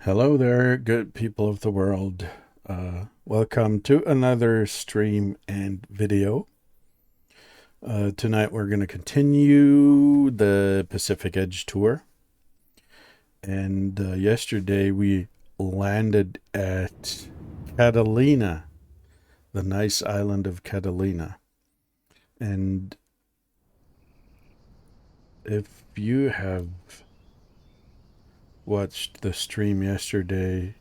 Hello there, good people of the world. Welcome to another stream and video. Tonight we're going to continue the Pacific Edge tour. And yesterday we landed at Catalina, the nice island of Catalina. And if you have watched the stream yesterday,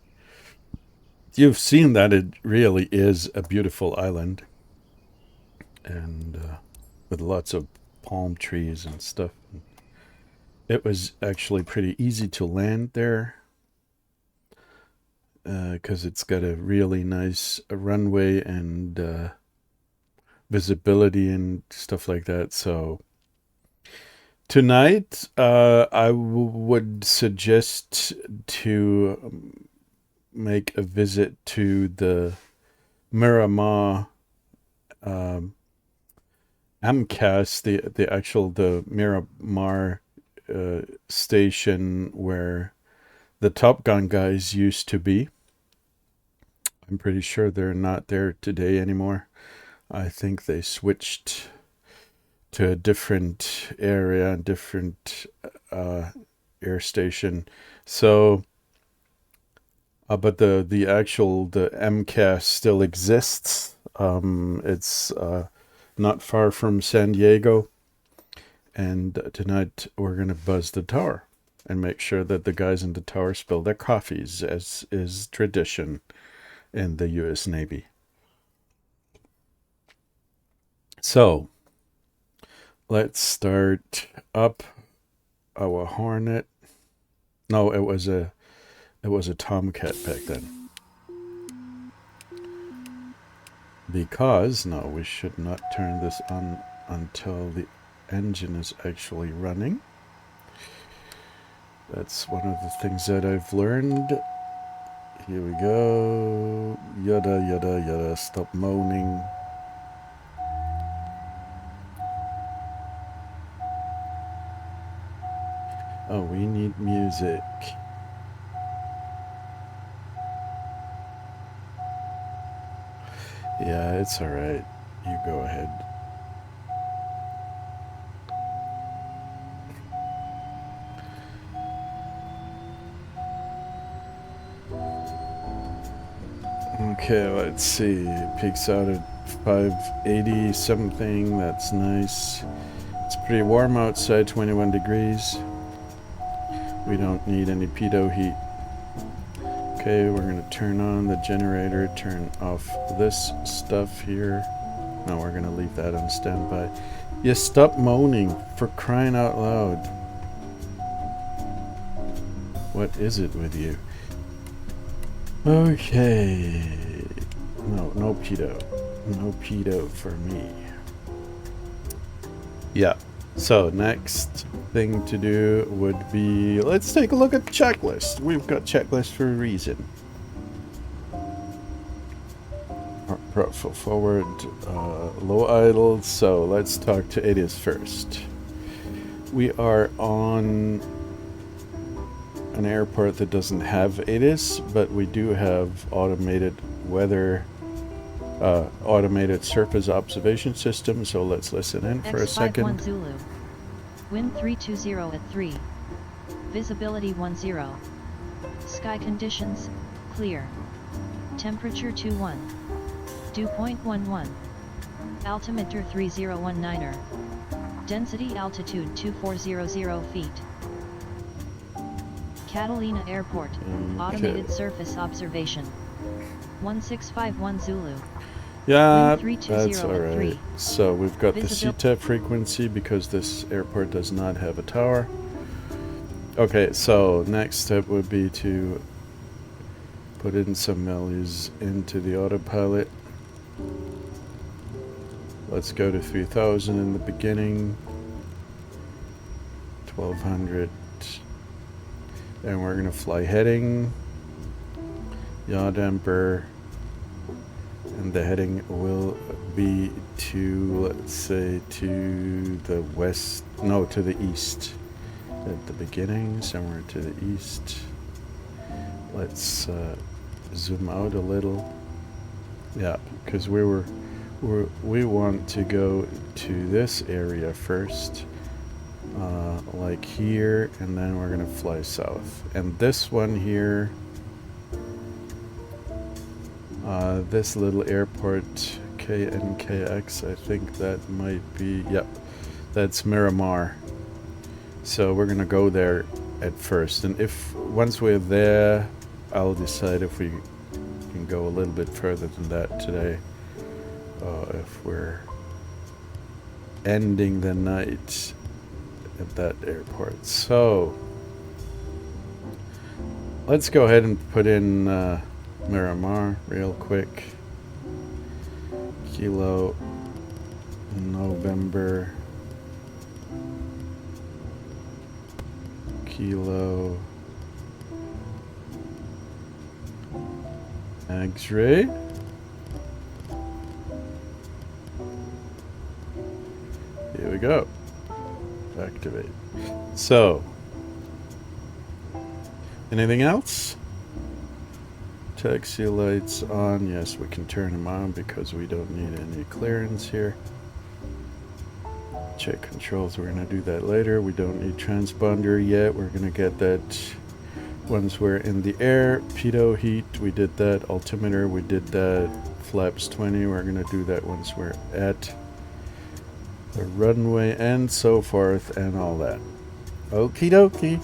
you've seen that it really is a beautiful island, and with lots of palm trees and stuff. It was actually pretty easy to land there because it's got a really nice runway and visibility and stuff like that. So tonight, I would suggest to make a visit to the Miramar MCAS, the Miramar station where the Top Gun guys used to be. I'm pretty sure they're not there today anymore. I think they switched to a different area, different air station. So, but the MCAS still exists. It's not far from San Diego. And tonight we're going to buzz the tower and make sure that the guys in the tower spill their coffees, as is tradition in the U.S. Navy. So let's start up our Hornet. No, it was a Tomcat back then. Because, no, we should not turn this on until the engine is actually running. That's one of the things that I've learned. Here we go. Yada, yada, yada. Stop moaning. Oh, we need music. Yeah, it's alright. You go ahead. Okay, let's see. It peaks out at 580 something. That's nice. It's pretty warm outside, 21 degrees. We don't need any pitot heat. Okay, we're going to turn on the generator, turn off this stuff here. No, we're going to leave that on standby. You stop moaning, for crying out loud. What is it with you? Okay. No pitot. No pitot for me. Yeah. So next thing to do would be, let's take a look at the checklist. We've got checklist for a reason. Forward, low idle. So let's talk to ATIS first. We are on an airport that doesn't have ATIS, but we do have automated weather, automated surface observation system. So let's listen in for a second. X51 Zulu. Wind 320 at 3. Visibility 10. Sky conditions, clear. Temperature 21. Dew point 11. Altimeter 3019er. Density altitude 2400 feet. Catalina Airport, automated surface observation. 1651 Zulu. Yeah, that's alright. So we've got the CTEP frequency because this airport does not have a tower. Okay, so next step would be to put in some values into the autopilot. Let's go to 3000 in the beginning. 1200. And we're going to fly heading. Yaw damper. And the heading will be to, let's say, to the west, no, to the east at the beginning, somewhere to the east. Let's zoom out a little. Yeah, because we want to go to this area first, like here, and then we're gonna fly south. And this one here, this little airport, KNKX, I think that might be, yep, that's Miramar. So we're gonna go there at first, and once we're there, I'll decide if we can go a little bit further than that today. If we're ending the night at that airport. So let's go ahead and put in Miramar real quick. Kilo November Kilo X-ray. Here we go. Activate. So, anything else? Taxi lights on. Yes, we can turn them on because we don't need any clearance here. Check controls. We're going to do that later. We don't need transponder yet. We're going to get that once we're in the air. Pitot heat, we did that. Altimeter, we did that. Flaps 20, we're going to do that once we're at the runway and so forth and all that. Okie dokie.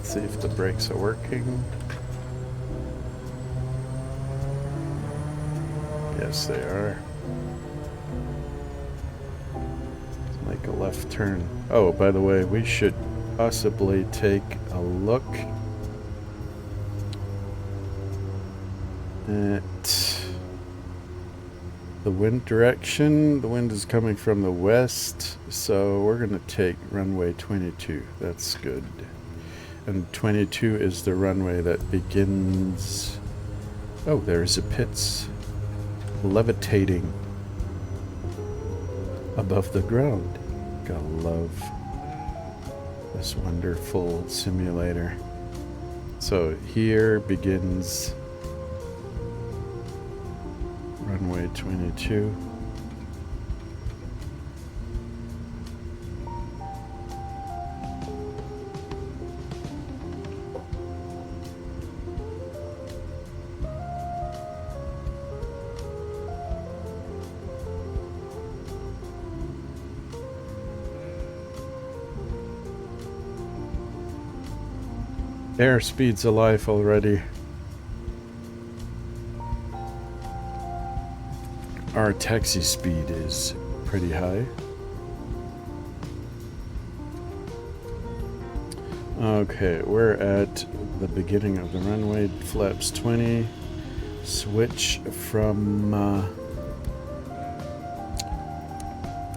See if the brakes are working. Yes, they are. Let's make a left turn. Oh, by the way, we should possibly take a look at the wind direction. The wind is coming from the west, so we're going to take runway 22. That's good. And 22 is the runway that begins... Oh, there's a Pitts levitating above the ground. Gotta love this wonderful simulator. So here begins runway 22. Airspeed's alive already. Our taxi speed is pretty high. Okay, we're at the beginning of the runway. Flaps 20. Switch from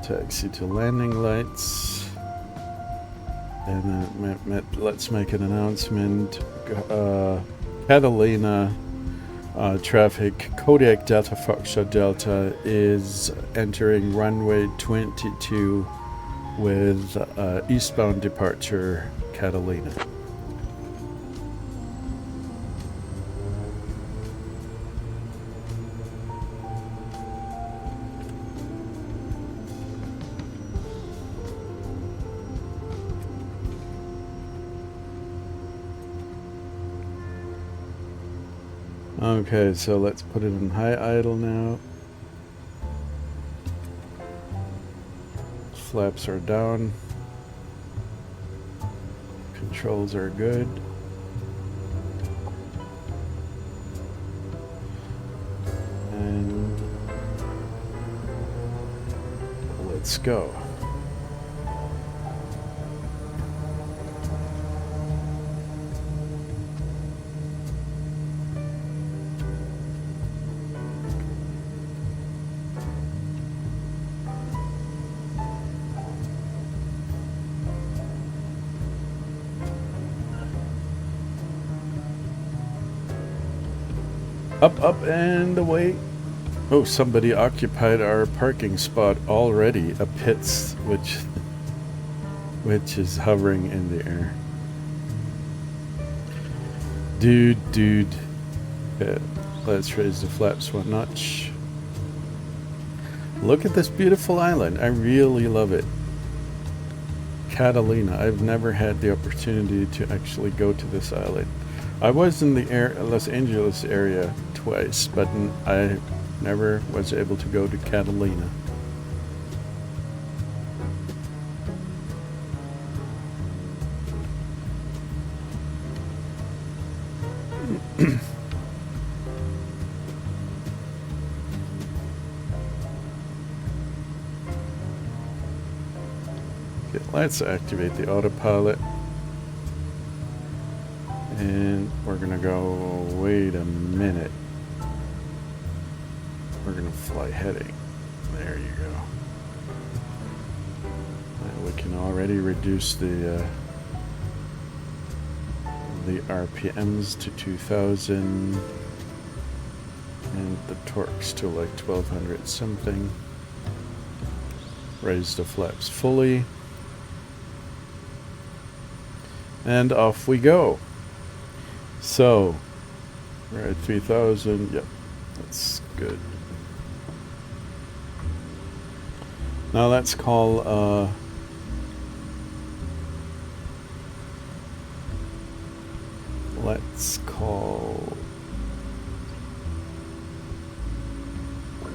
taxi to landing lights. And then let's make an announcement. Catalina traffic, Kodiak Delta Foxtrot Delta is entering runway 22 with eastbound departure, Catalina. Okay, so let's put it in high idle now. Flaps are down. Controls are good. And let's go. Up and away. Oh, somebody occupied our parking spot already. A Pitts, which which is hovering in the air. Dude. Okay, let's raise the flaps one notch. Look at this beautiful island. I really love it. Catalina. I've never had the opportunity to actually go to this island. I was in the Los Angeles area twice, but I never was able to go to Catalina. Okay, let's activate the autopilot. And we're gonna go, wait a minute. We're gonna fly heading. There you go. And we can already reduce the RPMs to 2000 and the torques to like 1200 something. Raise the flaps fully. And off we go. So, we're at 3000. Yep, that's good. Now let's call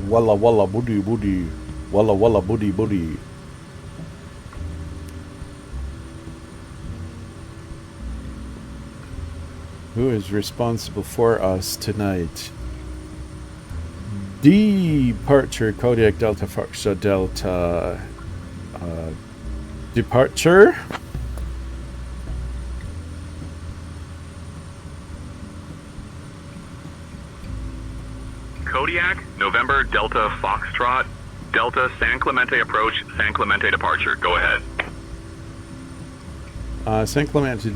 Walla Walla Booty Booty. Walla Walla Booty Booty. Who is responsible for us tonight? Departure, Kodiak Delta Foxtrot Delta. Departure. Kodiak, November Delta Foxtrot Delta San Clemente approach, San Clemente departure. Go ahead. San Clemente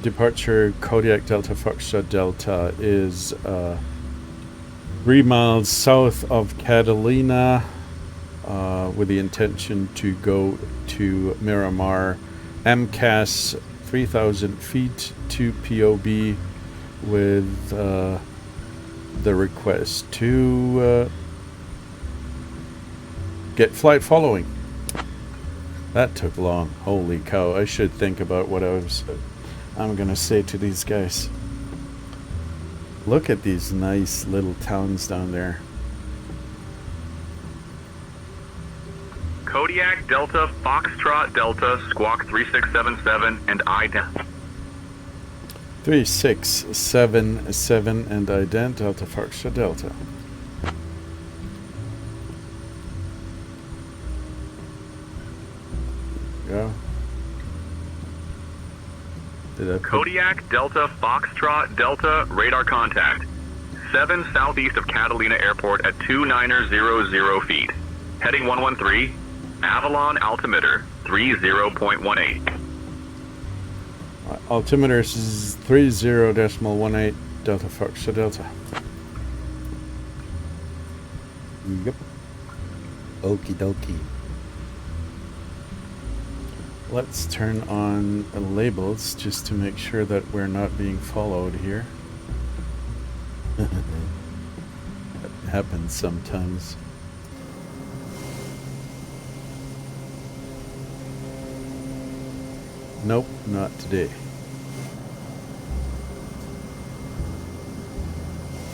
departure, Kodiak Delta Foxtrot Delta is 3 miles south of Catalina with the intention to go to Miramar, MCAS 3,000 feet to POB with the request to get flight following. That took long. Holy cow. I should think about what I'm gonna say to these guys. Look at these nice little towns down there. Kodiak Delta Foxtrot Delta Squawk 3677 and ident. 3677 and ident Delta Foxtrot Delta. Go. Kodiak Delta Foxtrot Delta radar contact 7 southeast of Catalina Airport at 2900 feet. Heading 113, Avalon altimeter 30.18. Altimeter is 30.18 Delta Foxtrot Delta. Yep. Okie dokie. Let's turn on the labels just to make sure that we're not being followed here. That happens sometimes. Nope, not today.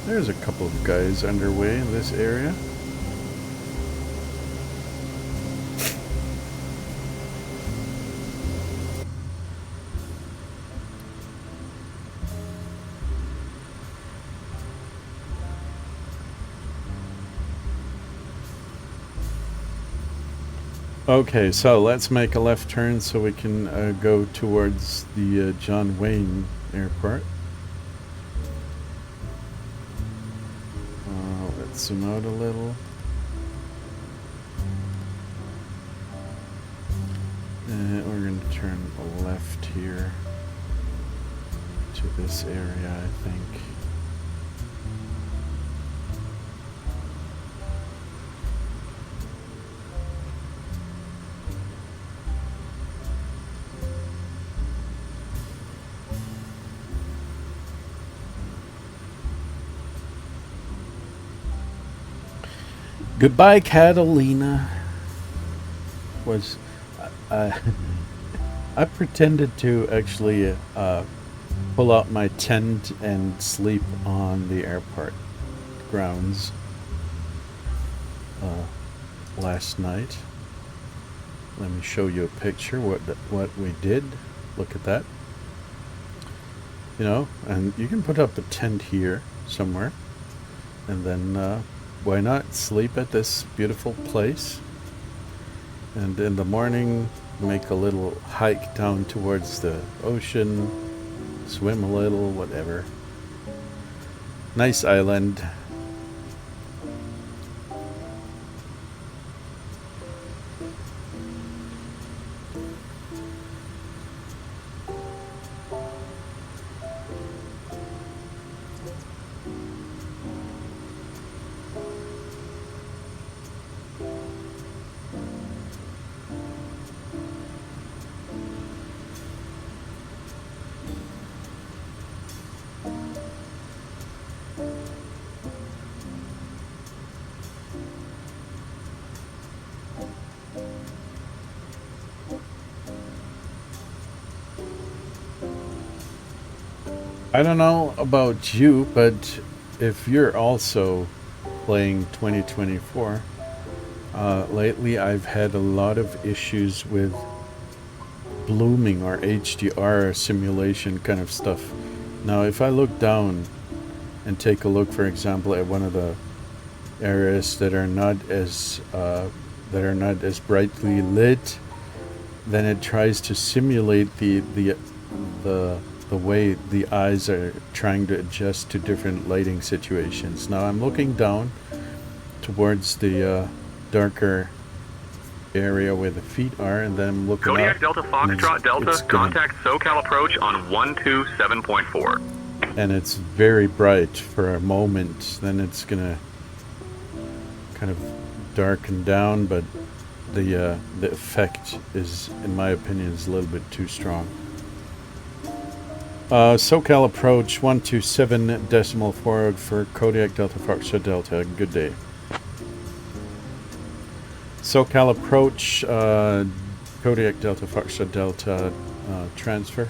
There's a couple of guys underway in this area. Okay, so let's make a left turn so we can go towards the John Wayne Airport. Let's zoom out a little. And we're going to turn left here to this area, I think. Goodbye, Catalina. Was I I pretended to actually pull out my tent and sleep on the airport grounds last night. Let me show you a picture what we did. Look at that. You know, and you can put up a tent here somewhere, and then why not sleep at this beautiful place? And in the morning, make a little hike down towards the ocean, swim a little, whatever. Nice island. I don't know about you, but if you're also playing 2024, lately I've had a lot of issues with blooming or HDR simulation kind of stuff. Now, if I look down and take a look, for example, at one of the areas that are not as brightly lit, then it tries to simulate the way the eyes are trying to adjust to different lighting situations. Now I'm looking down towards the darker area where the feet are, and then I'm looking Kodiak up. Delta Foxtrot Delta, contact SoCal approach on 127.4. And it's very bright for a moment. Then it's gonna kind of darken down, but the effect is, in my opinion, is a little bit too strong. SoCal approach 127.4 for Kodiak Delta Foxtrot Delta. Good day. SoCal approach Kodiak Delta Foxtrot Delta transfer.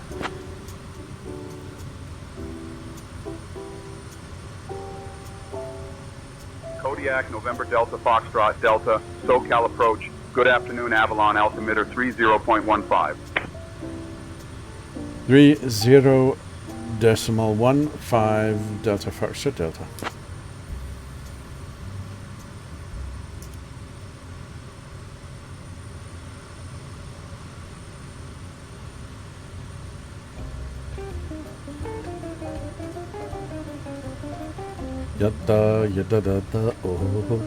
Kodiak November Delta Foxtrot Delta, SoCal approach. Good afternoon, Avalon altimeter 30.15. 30.15 Delta Foxtrot Delta. Yada yada da da oh.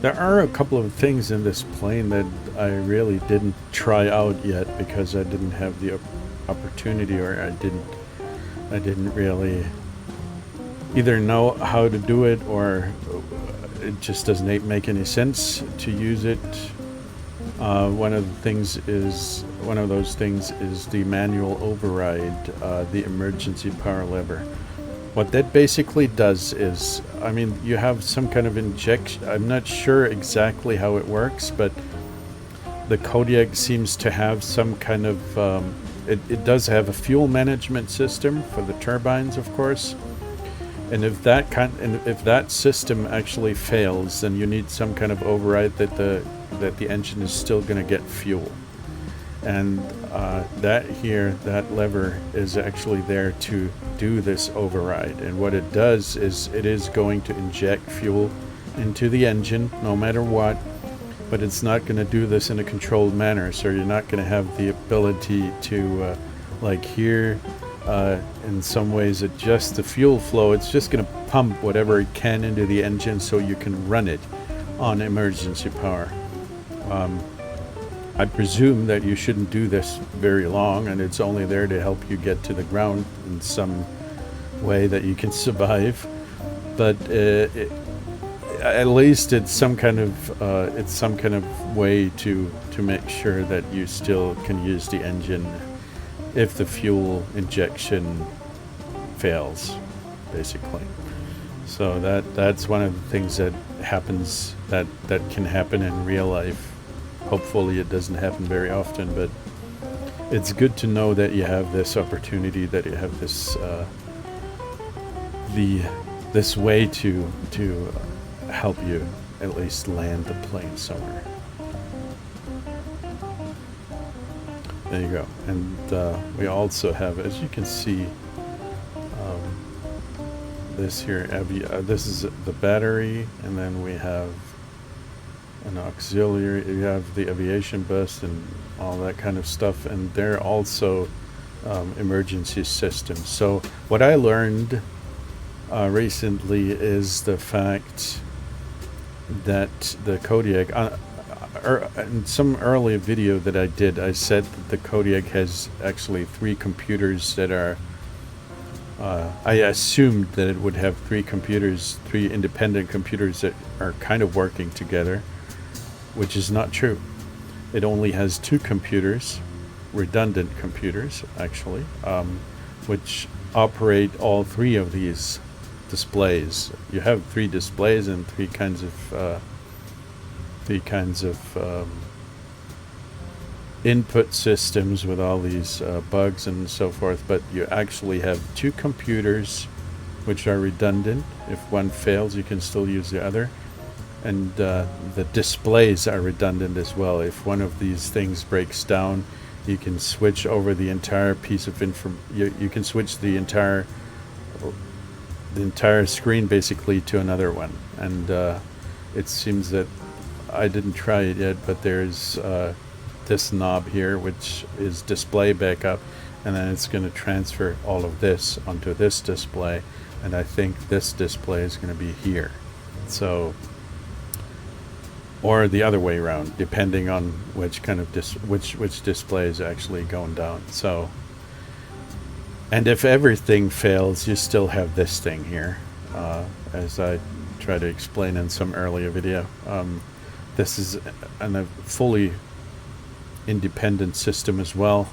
There are a couple of things in this plane that I really didn't try out yet because I didn't have the opportunity, or I didn't really either know how to do it, or it just doesn't make any sense to use it. One of those things is the manual override, the emergency power lever. What that basically does is, I mean, you have some kind of injection. I'm not sure exactly how it works, but the Kodiak seems to have some kind of, it does have a fuel management system for the turbines, of course. And if that system actually fails, then you need some kind of override that the engine is still going to get fuel. And that lever is actually there to do this override. And what it does is it is going to inject fuel into the engine no matter what, but it's not going to do this in a controlled manner. So you're not going to have the ability to, like here, in some ways adjust the fuel flow. It's just going to pump whatever it can into the engine so you can run it on emergency power. I presume that you shouldn't do this very long, and it's only there to help you get to the ground in some way that you can survive. But at least it's some kind of way to make sure that you still can use the engine if the fuel injection fails, basically. So that's one of the things that happens, that can happen in real life. Hopefully it doesn't happen very often, but it's good to know that you have this opportunity, that you have this this way to help you at least land the plane somewhere. There you go. And we also have, as you can see, this here, this is the battery, and then we have an auxiliary. You have the aviation bus and all that kind of stuff, and they're also emergency systems. So what I learned recently is the fact that the Kodiak, in some earlier video that I did, I said that the Kodiak has actually 3 computers that are, I assumed that it would have 3 computers, 3 independent computers that are kind of working together, which is not true. It only has 2 computers, redundant computers actually, which operate all 3 of these displays. You have 3 displays and 3 kinds of input systems with all these bugs and so forth, but you actually have 2 computers which are redundant. If one fails, you can still use the other, and the displays are redundant as well. If one of these things breaks down, you can switch over the entire piece of you can switch the entire screen basically to another one. And it seems that, I didn't try it yet, but there's this knob here which is display backup, and then it's going to transfer all of this onto this display, and I think this display is going to be here. So, or the other way around, depending on which kind of which display is actually going down. So, and if everything fails, you still have this thing here, as I tried to explain in some earlier video. This is a fully independent system as well.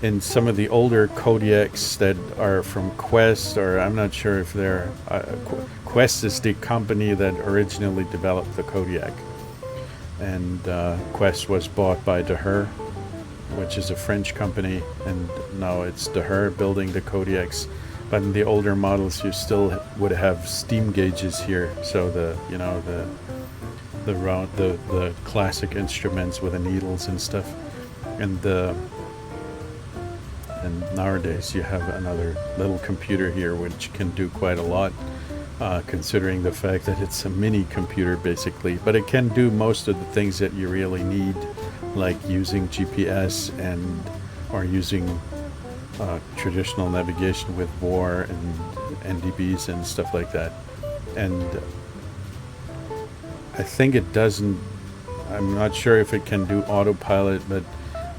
In some of the older Kodiaks that are from Quest, or I'm not sure if they're Quest is the company that originally developed the Kodiak, and Quest was bought by Daher, which is a French company, and now it's Daher building the Kodiaks. But in the older models, you still would have steam gauges here, so the classic instruments with the needles and stuff, and nowadays you have another little computer here which can do quite a lot, considering the fact that it's a mini computer basically, but it can do most of the things that you really need, like using GPS or using traditional navigation with VOR and NDBs and stuff like that. And I think it doesn't, I'm not sure if it can do autopilot, but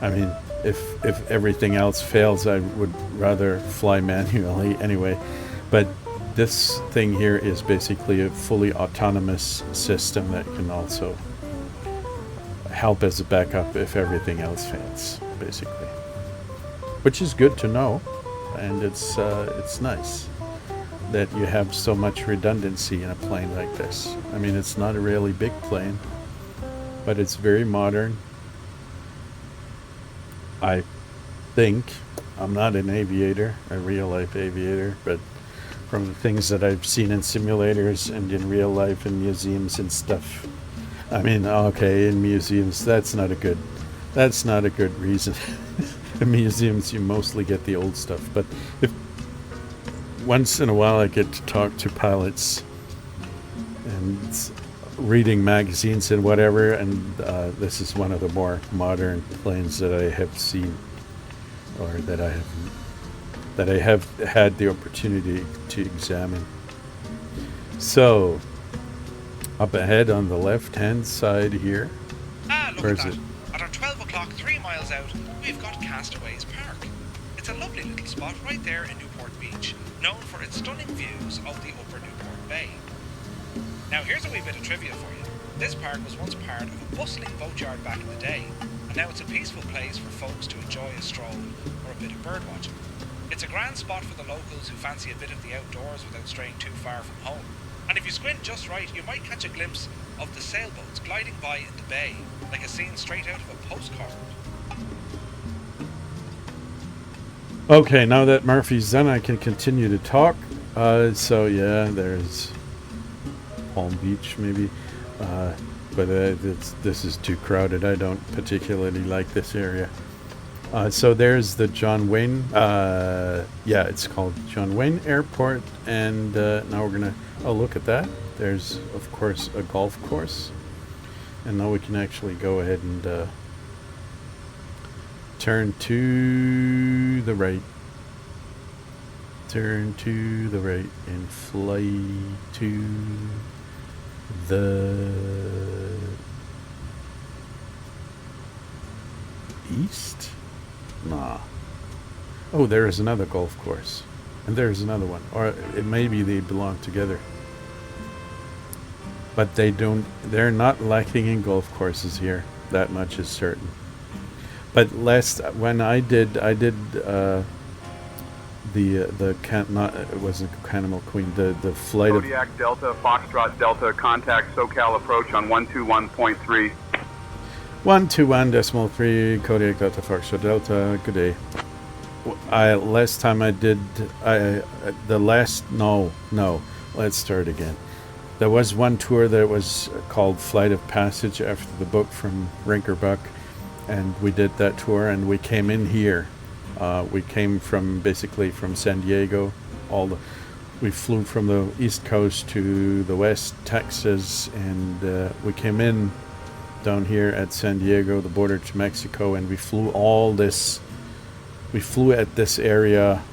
I mean, if everything else fails, I would rather fly manually anyway. But this thing here is basically a fully autonomous system that can also help as a backup if everything else fails, basically, which is good to know. And it's nice that you have so much redundancy in a plane like this. I mean, it's not a really big plane, but it's very modern. I think, I'm not an aviator, a real life aviator, but from the things that I've seen in simulators and in real life in museums and stuff, I mean, okay, in museums, that's not a good reason. In museums, you mostly get the old stuff, but if once in a while I get to talk to pilots and reading magazines and whatever, and this is one of the more modern planes that I have seen, or that I have had the opportunity to examine. So, up ahead on the left-hand side here, look at that. At our 12 o'clock, 3 miles out, we've got Castaways Park. It's a lovely little spot right there in Newport Beach, known for its stunning views of the upper Newport Bay. Now here's a wee bit of trivia for you. This park was once part of a bustling boatyard back in the day, and now it's a peaceful place for folks to enjoy a stroll a bit of bird watching. It's a grand spot for the locals who fancy a bit of the outdoors without straying too far from home. And if you squint just right, you might catch a glimpse of the sailboats gliding by in the bay, like a scene straight out of a postcard. Okay, now that Murphy's done, I can continue to talk. So yeah, there's Palm Beach maybe, but this is too crowded. I don't particularly like this area. So there's the John Wayne, yeah, it's called John Wayne Airport, and now we're gonna, oh, look at that. There's, of course, a golf course, and now we can actually go ahead and turn to the right. Turn to the right and fly to the east? Nah. Oh, there is another golf course. And there's another one. Or it maybe they belong together. But they're not lacking in golf courses here. That much is certain. But when I did it wasn't Cannibal Queen, the flight of Kodiak Delta, Foxtrot Delta, contact SoCal approach on 121.3. 121.3 Kodiak Delta Foxtrot Delta. Good day. Last time I did, let's start again. There was one tour that was called Flight of Passage after the book from Rinkerbuck, and we did that tour, and we came in here. We came basically from San Diego. We flew from the East Coast to the West, Texas, and we came in down here at San Diego, the border to Mexico, and we flew at this area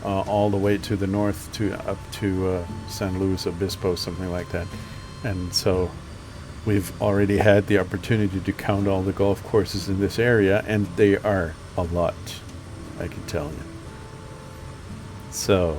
all the way to the north up to San Luis Obispo, something like that. And so we've already had the opportunity to count all the golf courses in this area, and they are a lot, I can tell you. So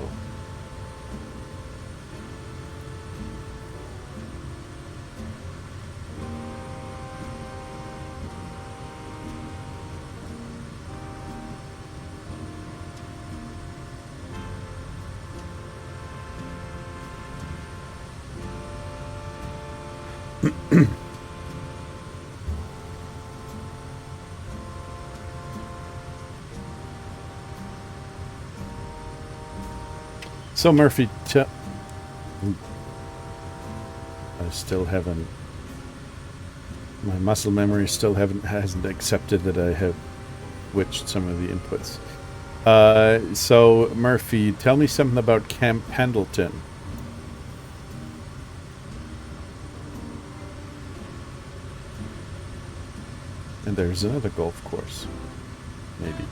So Murphy, I still haven't. My muscle memory still hasn't accepted that I have switched some of the inputs. So Murphy, tell me something about Camp Pendleton. And there's another golf course, maybe.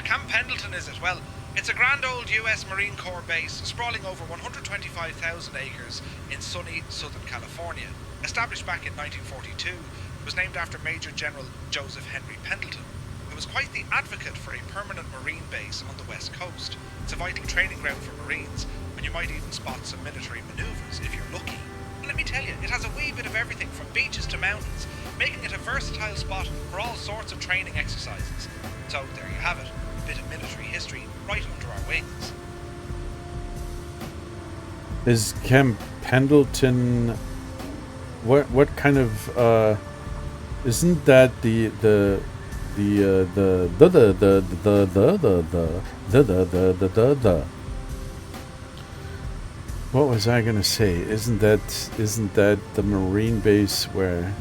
Camp Pendleton, is it? Well, it's a grand old US Marine Corps base sprawling over 125,000 acres in sunny Southern California. Established back in 1942, it was named after Major General Joseph Henry Pendleton, who was quite the advocate for a permanent Marine base on the West Coast. It's a vital training ground for Marines, and you might even spot some military maneuvers if you're lucky. And let me tell you, it has a wee bit of everything from beaches to mountains, making it a versatile spot for all sorts of training exercises. So there you have it, a bit of military history right under our wings. Is Camp Pendleton what kind of isn't that the what was I gonna say? Isn't that the Marine base where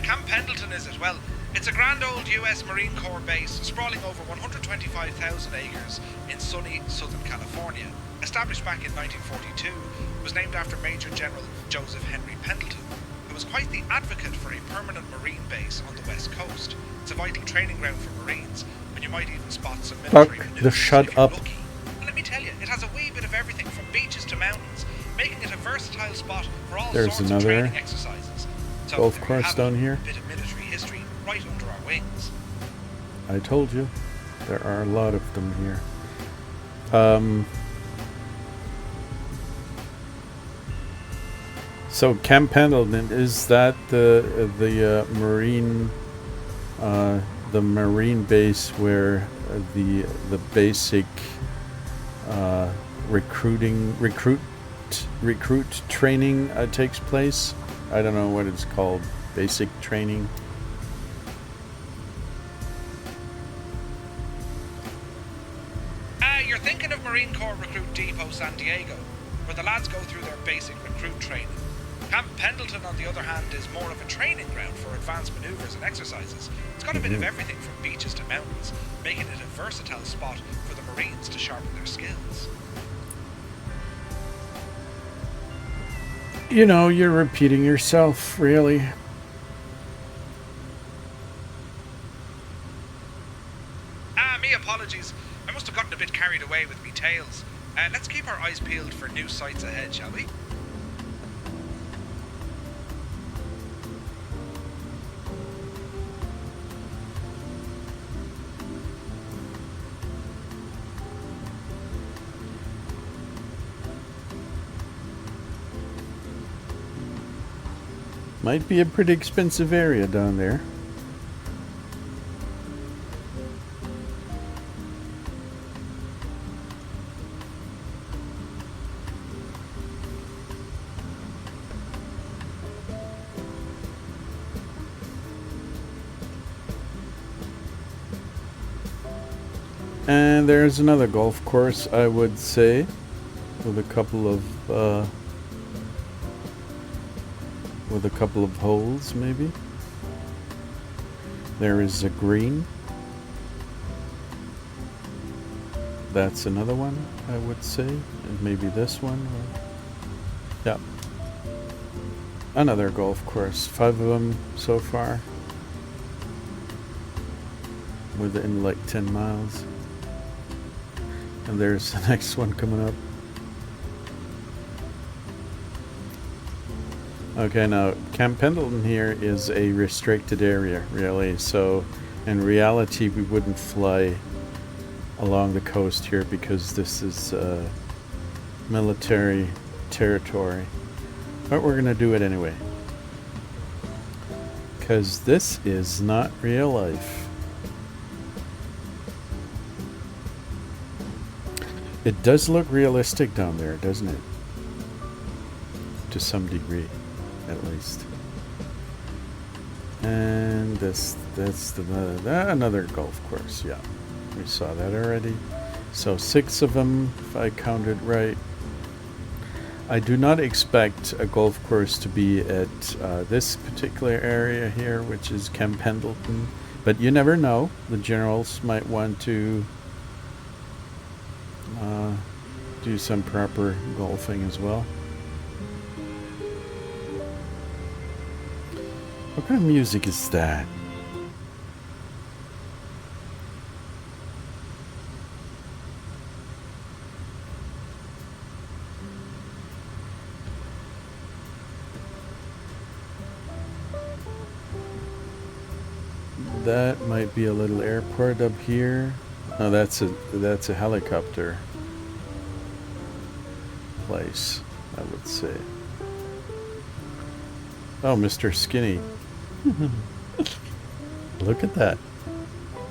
Camp Pendleton, is it? Well, it's a grand old US Marine Corps base sprawling over 125,000 acres in sunny Southern California. Established back in 1942, it was named after Major General Joseph Henry Pendleton, who was quite the advocate for a permanent Marine base on the West Coast. It's a vital training ground for Marines, and you might even spot some military maneuvers shut if you're up. lucky. And let me tell you, it has a wee bit of everything from beaches to mountains, making it a versatile spot for all sorts of training exercises. So golf course down here. A bit of military history right under our wings. I told you, there are a lot of them here. So Camp Pendleton, is that the marine base where the basic recruit training takes place? I don't know what it's called. Basic training. You're thinking of Marine Corps Recruit Depot San Diego, where the lads go through their basic recruit training. Camp Pendleton, on the other hand, is more of a training ground for advanced maneuvers and exercises. It's got a bit of everything from beaches to mountains, making it a versatile spot for the Marines to sharpen their skills. You know, you're repeating yourself, really. Me apologies. I must have gotten a bit carried away with me tales. Let's keep our eyes peeled for new sights ahead, shall we? Might be a pretty expensive area down there. And there's another golf course, I would say, with a couple of holes, maybe. There is a green. That's another one, I would say, and maybe this one. Yeah, another golf course. 5 of them so far, within like 10 miles. And there's the next one coming up. Okay, now Camp Pendleton here is a restricted area, really. So in reality, we wouldn't fly along the coast here because this is military territory. But we're gonna do it anyway, because this is not real life. It does look realistic down there, doesn't it? To some degree, at least. And that's another golf course. Yeah, we saw that already. So 6 of them, if I counted right. I do not expect a golf course to be at this particular area here, which is Camp Pendleton. But you never know. The generals might want to do some proper golfing as well. What kind of music is that? That might be a little airport up here. No, that's a helicopter place, I would say. Oh, Mr. Skinny. Look at that.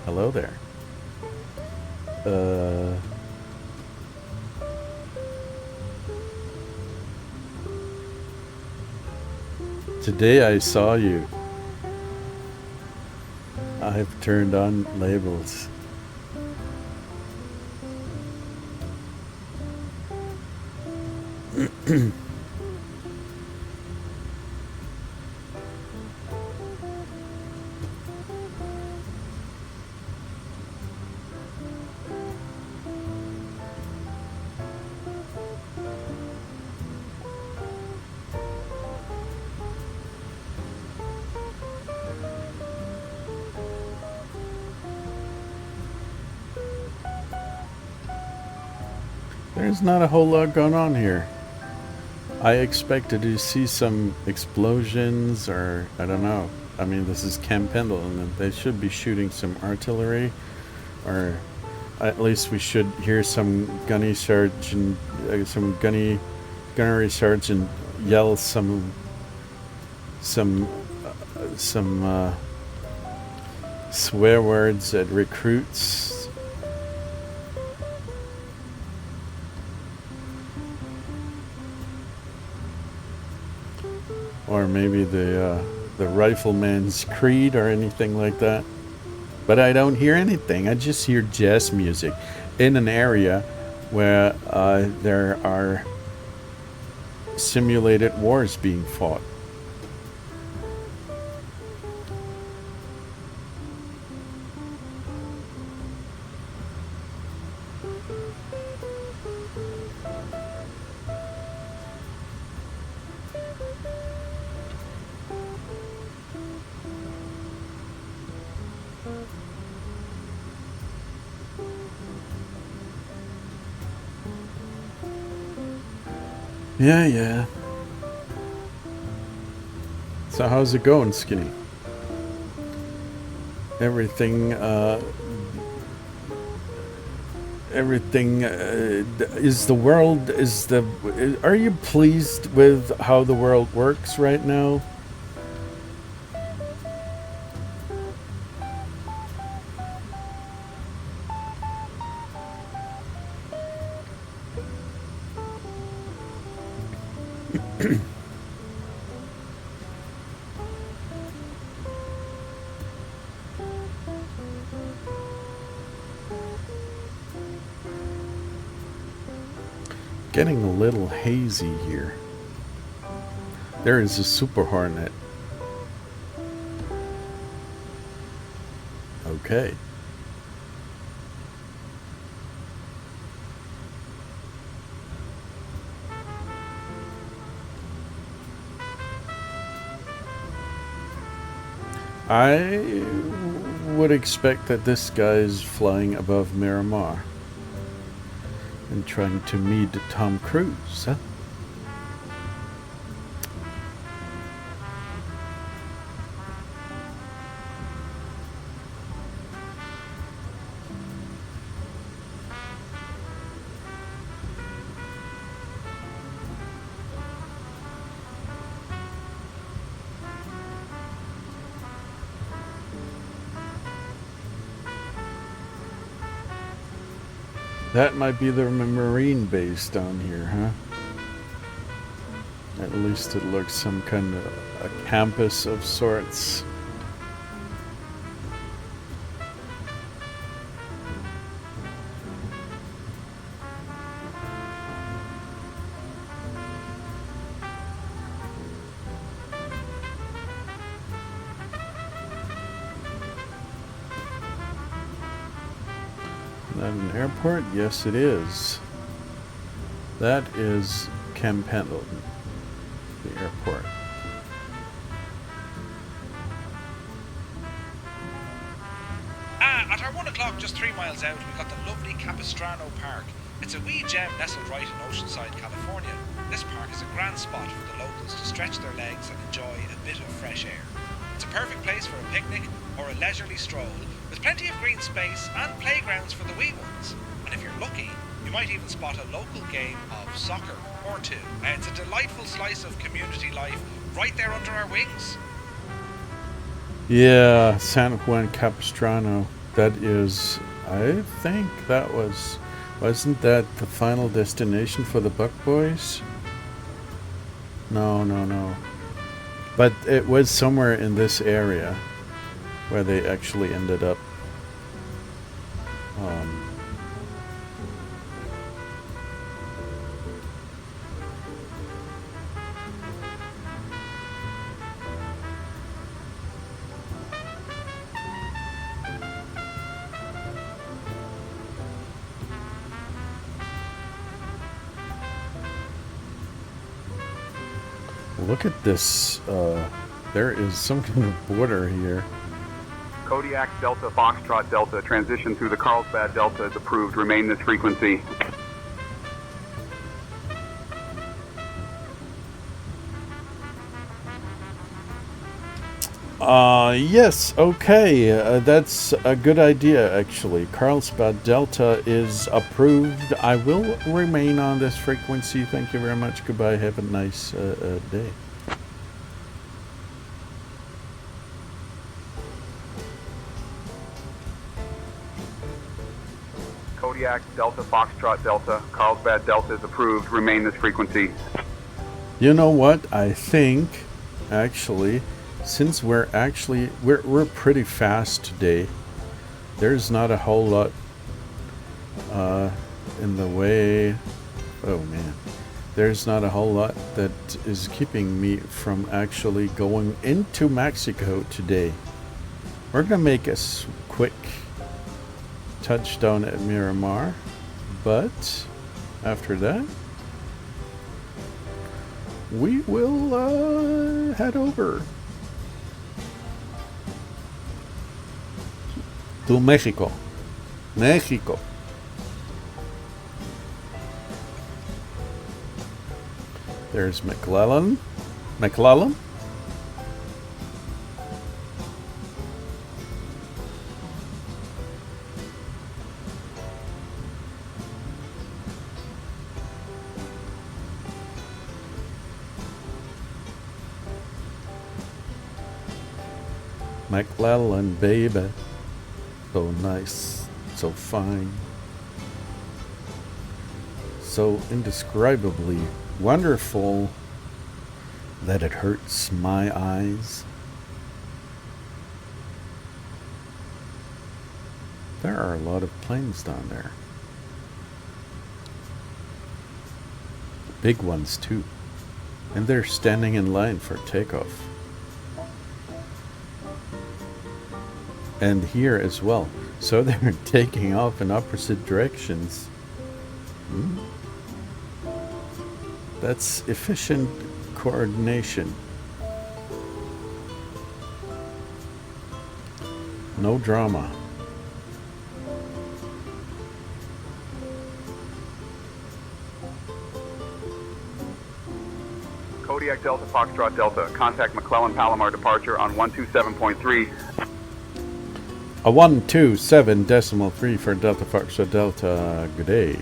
Hello there. Today I saw you. I've turned on labels. There's not a whole lot going on here. I expected to see some explosions, or I don't know. I mean, this is Camp Pendleton, and they should be shooting some artillery, or at least we should hear some gunnery sergeant yell some swear words at recruits. Or maybe the rifleman's creed or anything like that. But I don't hear anything. I just hear jazz music in an area where there are simulated wars being fought. Yeah. So how's it going, Skinny? Everything is the world, are you pleased with how the world works right now? Getting a little hazy here. There is a Super Hornet. Okay. I would expect that this guy's flying above Miramar and trying to meet Tom Cruise, huh? That might be the Marine base down here, huh? At least it looks some kind of a campus of sorts. Is that an airport? Yes, it is. That is Camp Pendleton, the airport. At our 1 o'clock, just 3 miles out, we got the lovely Capistrano Park. It's a wee gem nestled right in Oceanside, California. This park is a grand spot for the locals to stretch their legs and enjoy a bit of fresh air. It's a perfect place for a picnic or a leisurely stroll, with plenty of green space and playgrounds for the wee ones. And if you're lucky, you might even spot a local game of soccer or two. It's a delightful slice of community life right there under our wings. Yeah, San Juan Capistrano. That is, I think that wasn't that the final destination for the Buck Boys? No. But it was somewhere in this area where they actually ended up. Look at this. There is some kind of border here. Kodiak Delta Foxtrot Delta, transition through the Carlsbad Delta is approved. Remain this frequency. Yes, okay. That's a good idea, actually. Carlsbad Delta is approved. I will remain on this frequency. Thank you very much. Goodbye. Have a nice day. Kodiak, Delta, Foxtrot, Delta, Carlsbad Delta is approved. Remain this frequency. You know what? I think, actually, since we're pretty fast today, there's not a whole lot in the way. Oh man, there's not a whole lot that is keeping me from actually going into Mexico today. We're gonna make a quick touchdown at Miramar, but after that we will head over to Mexico. There's McClellan. McClellan, baby. So nice, so fine, so indescribably wonderful that it hurts my eyes. There are a lot of planes down there. Big ones too. And they're standing in line for takeoff. And here as well. So they're taking off in opposite directions. That's efficient coordination. No drama. Kodiak, Delta, Foxtrot, Delta. Contact McClellan Palomar departure on 127.3. A 127.3 for Delta Foxtrot Delta. Good day.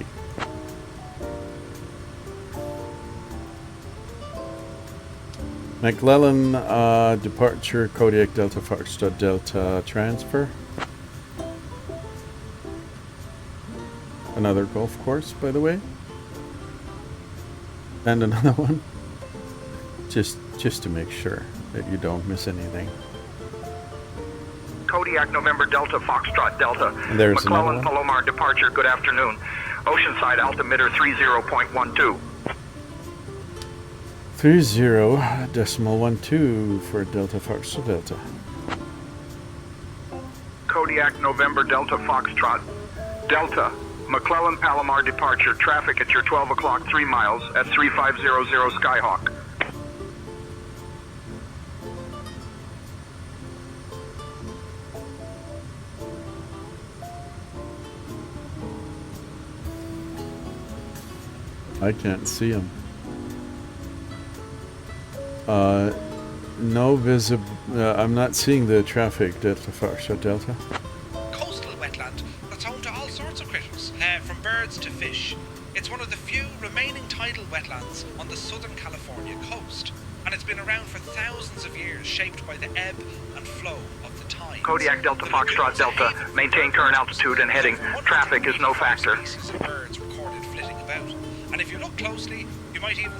McClellan departure, Kodiak Delta Foxtrot Delta transfer. Another golf course, by the way. And another one. Just to make sure that you don't miss anything. Kodiak, November Delta, Foxtrot Delta. And there's McClellan Palomar departure, good afternoon. Oceanside altimeter 30.12. 30.12 for Delta Foxtrot Delta. Kodiak, November Delta, Foxtrot Delta. McClellan Palomar departure, traffic at your 12 o'clock 3 miles at 3500 Skyhawk. I can't see him. No visible. I'm not seeing the traffic, Delta Foxtrot Delta. Coastal wetland that's home to all sorts of critters, from birds to fish. It's one of the few remaining tidal wetlands on the southern California coast, and it's been around for thousands of years, shaped by the ebb and flow of the tides. Kodiak, Delta, Foxtrot Delta. Maintain current altitude and heading. Traffic is no factor. Species of birds recorded flitting about, and if you look closely, you might even.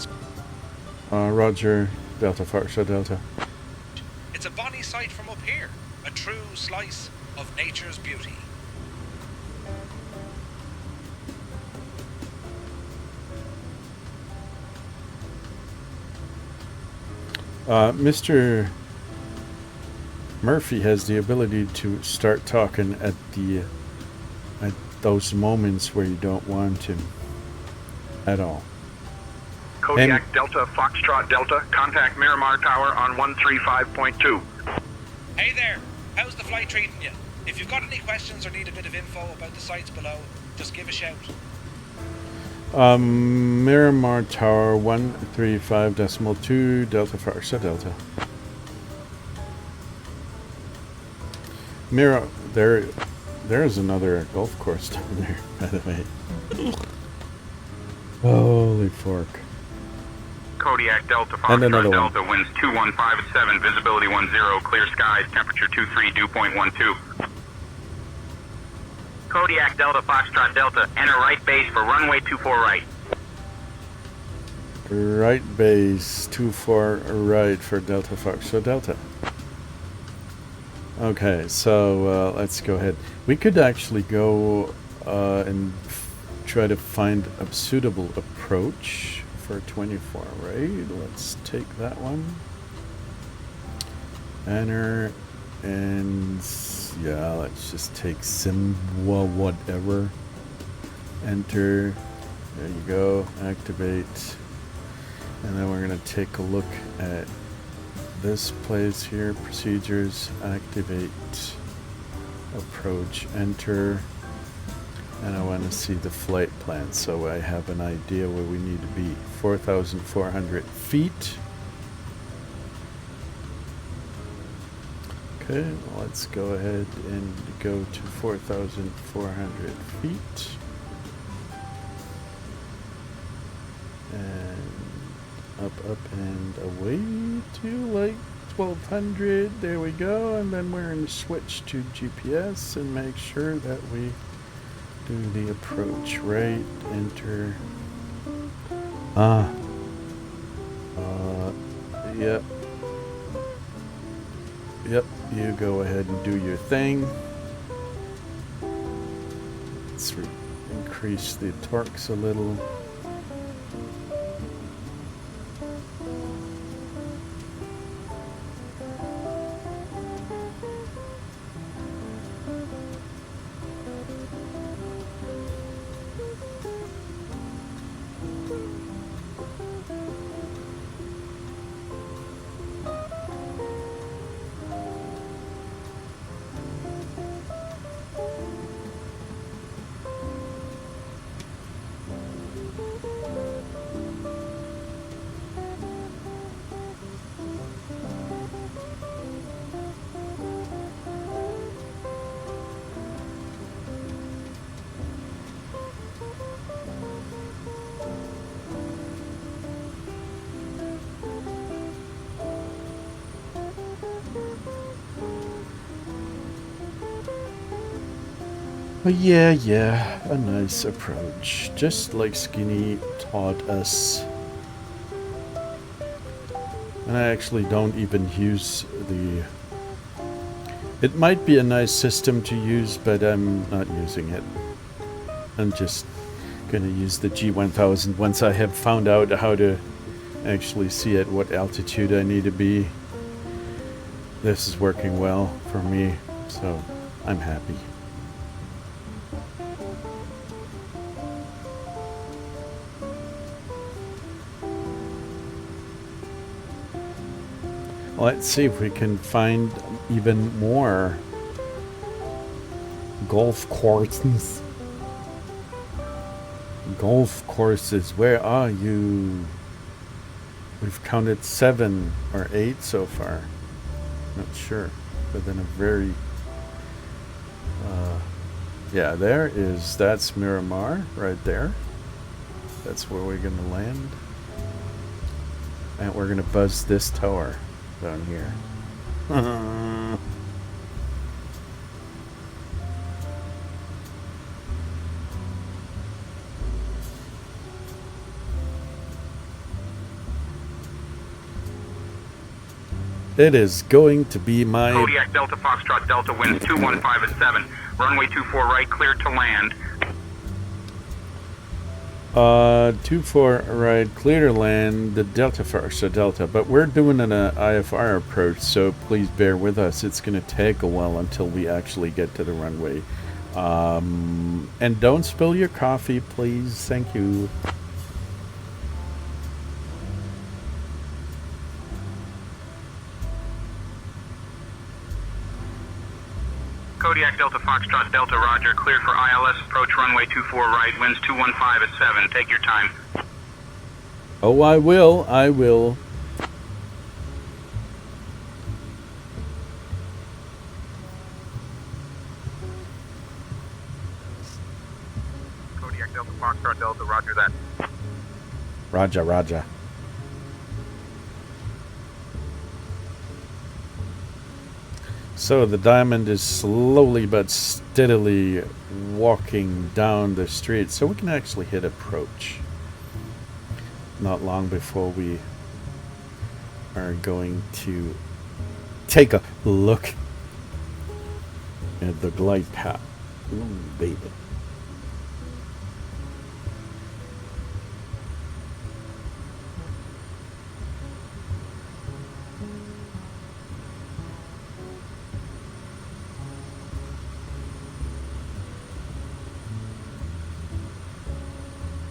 Roger, Delta Foxtrot Delta. It's a bonny sight from up here, a true slice of nature's beauty. Mr. Murphy has the ability to start talking at those moments where you don't want him at all. Kodiak, Delta, Foxtrot Delta. Contact Miramar Tower on 135.2. Hey there, how's the flight treating you? If you've got any questions or need a bit of info about the sites below, just give a shout. Miramar Tower 135.2 Delta Foxtrot Delta. There's another golf course down there, by the way. Holy fork. Kodiak Delta And another Foxtrot one. Delta, winds 215 at 7, visibility 10, clear skies, temperature 23, dew point 12. Kodiak Delta Foxtrot Delta, enter right base for runway 24 right. Right base, 24 right for Delta Fox. So Delta. Okay, so let's go ahead. We could actually go and try to find a suitable approach for 24 right. Let's take that one. Enter, and yeah, let's just take Simwa whatever. Enter. There you go. Activate. And then we're going to take a look at this place here. Procedures. Activate. Approach. Enter. And I want to see the flight plan so I have an idea where we need to be. 4,400 feet. Okay, let's go ahead and go to 4,400 feet. And up and away to like 1,200. There we go. And then we're going to switch to GPS and make sure that we do the approach right. Enter. Yep. Yep, you go ahead and do your thing. Let's increase the torques a little. Yeah, a nice approach, just like Skinny taught us. And I actually don't even use the... It might be a nice system to use, but I'm not using it. I'm just going to use the G1000 once I have found out how to actually see at what altitude I need to be. This is working well for me, so I'm happy. Let's see if we can find even more golf courses. Golf courses, where are you? We've counted 7 or 8 so far. Not sure, but then a very... yeah, that's Miramar right there. That's where we're gonna land. And we're gonna buzz this tower down here. It is going to be my... Kodiak Delta Foxtrot Delta, winds 215 at 7, runway 24 right, clear to land. 24 right, clear to land, the Delta Fox, so Delta. But we're doing an IFR approach, so please bear with us. It's going to take a while until we actually get to the runway. And don't spill your coffee, please. Thank you. Kodiak Delta Foxtrot Delta, roger, cleared for ILS approach runway 24 right, winds 215 at 7, take your time. Oh, I will. Kodiak Delta Foxtrot Delta, roger that. Roger, roger. So the Diamond is slowly but steadily walking down the street, so we can actually hit approach. Not long before we are going to take a look at the glide path. Ooh, baby.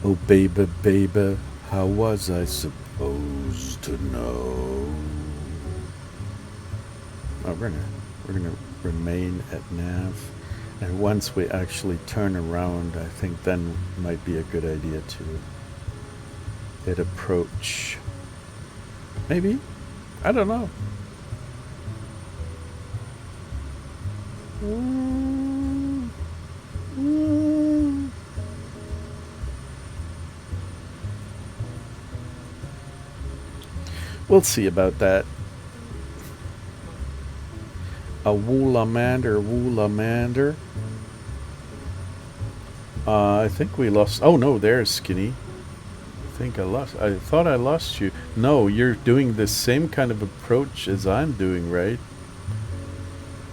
Oh, baby, baby, how was I supposed to know? Oh, we're gonna remain at nav, and once we actually turn around, I think then might be a good idea to hit approach. Maybe, I don't know. We'll see about that. A woolamander. I think we lost. Oh no, there's Skinny. I thought I lost you. No, you're doing the same kind of approach as I'm doing, right?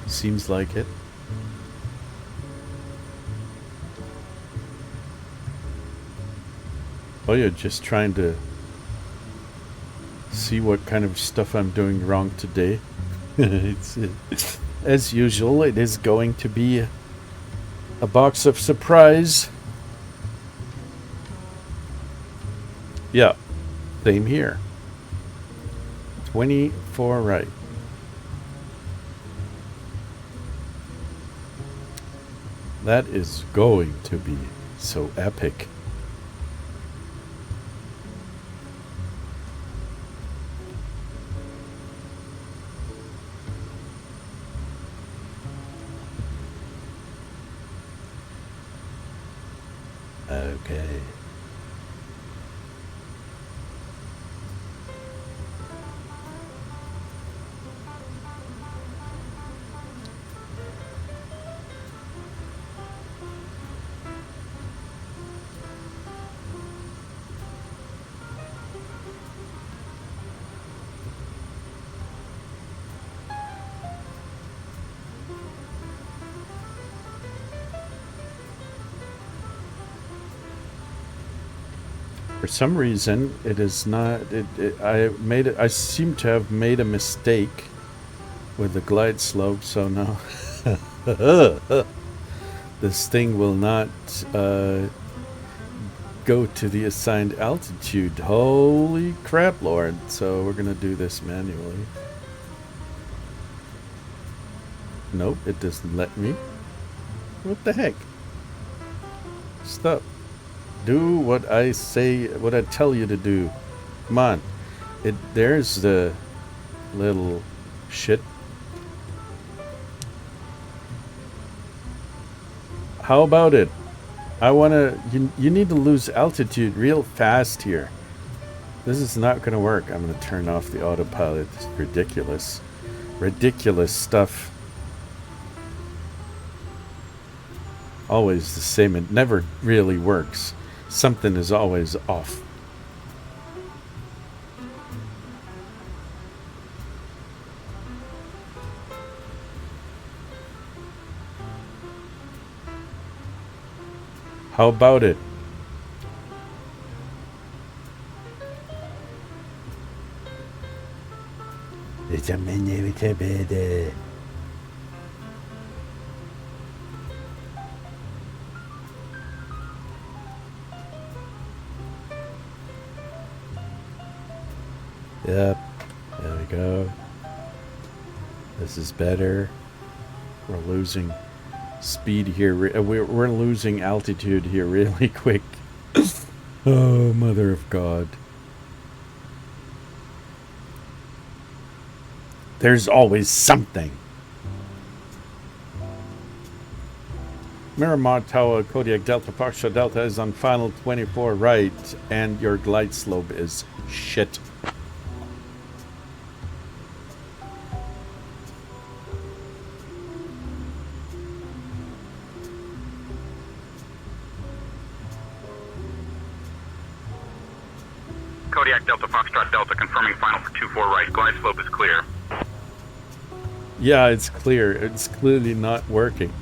Seems like it. Oh, you're just trying to see what kind of stuff I'm doing wrong today. It's as usual, it is going to be a box of surprise. Yeah, same here. 24 right. That is going to be so epic. Okay. For some reason, it is not. I seem to have made a mistake with the glide slope. So now, this thing will not go to the assigned altitude. Holy crap, Lord! So we're gonna do this manually. Nope, it doesn't let me. What the heck? Stop. Do what I say, what I tell you to do. Come on. There's the little shit. How about it? You need to lose altitude real fast here. This is not going to work. I'm going to turn off the autopilot. It's ridiculous. Ridiculous stuff. Always the same. It never really works. Something is always off. How about it? It's a menu, it's a bed. Yep, there we go. This is better. We're losing speed here. We're losing altitude here really quick. Oh, mother of God. There's always something. Miramar Tower, Kodiak Delta, Foxtrot Delta is on final 24 right, and your glide slope is shit. Kodiak Delta Foxtrot Delta confirming final for 24 right. Glide slope is clear. Yeah, it's clear. It's clearly not working.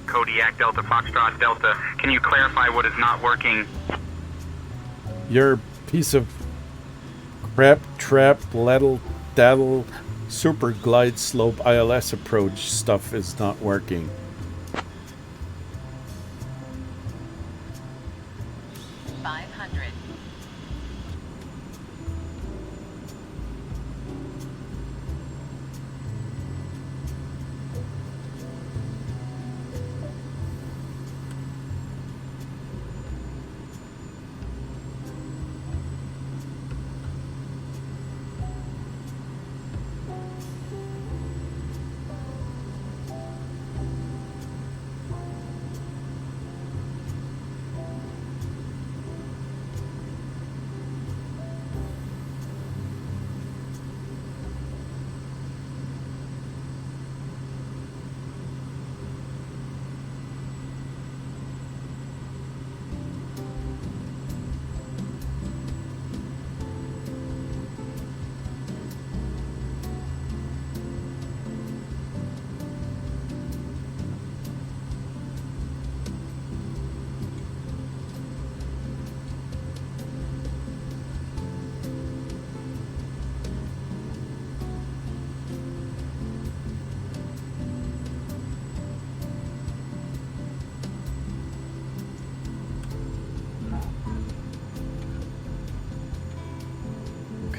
Kodiak Delta Foxtrot Delta, can you clarify what is not working? Your piece of crap, trap, leddle, daddle, super glide slope ILS approach stuff is not working.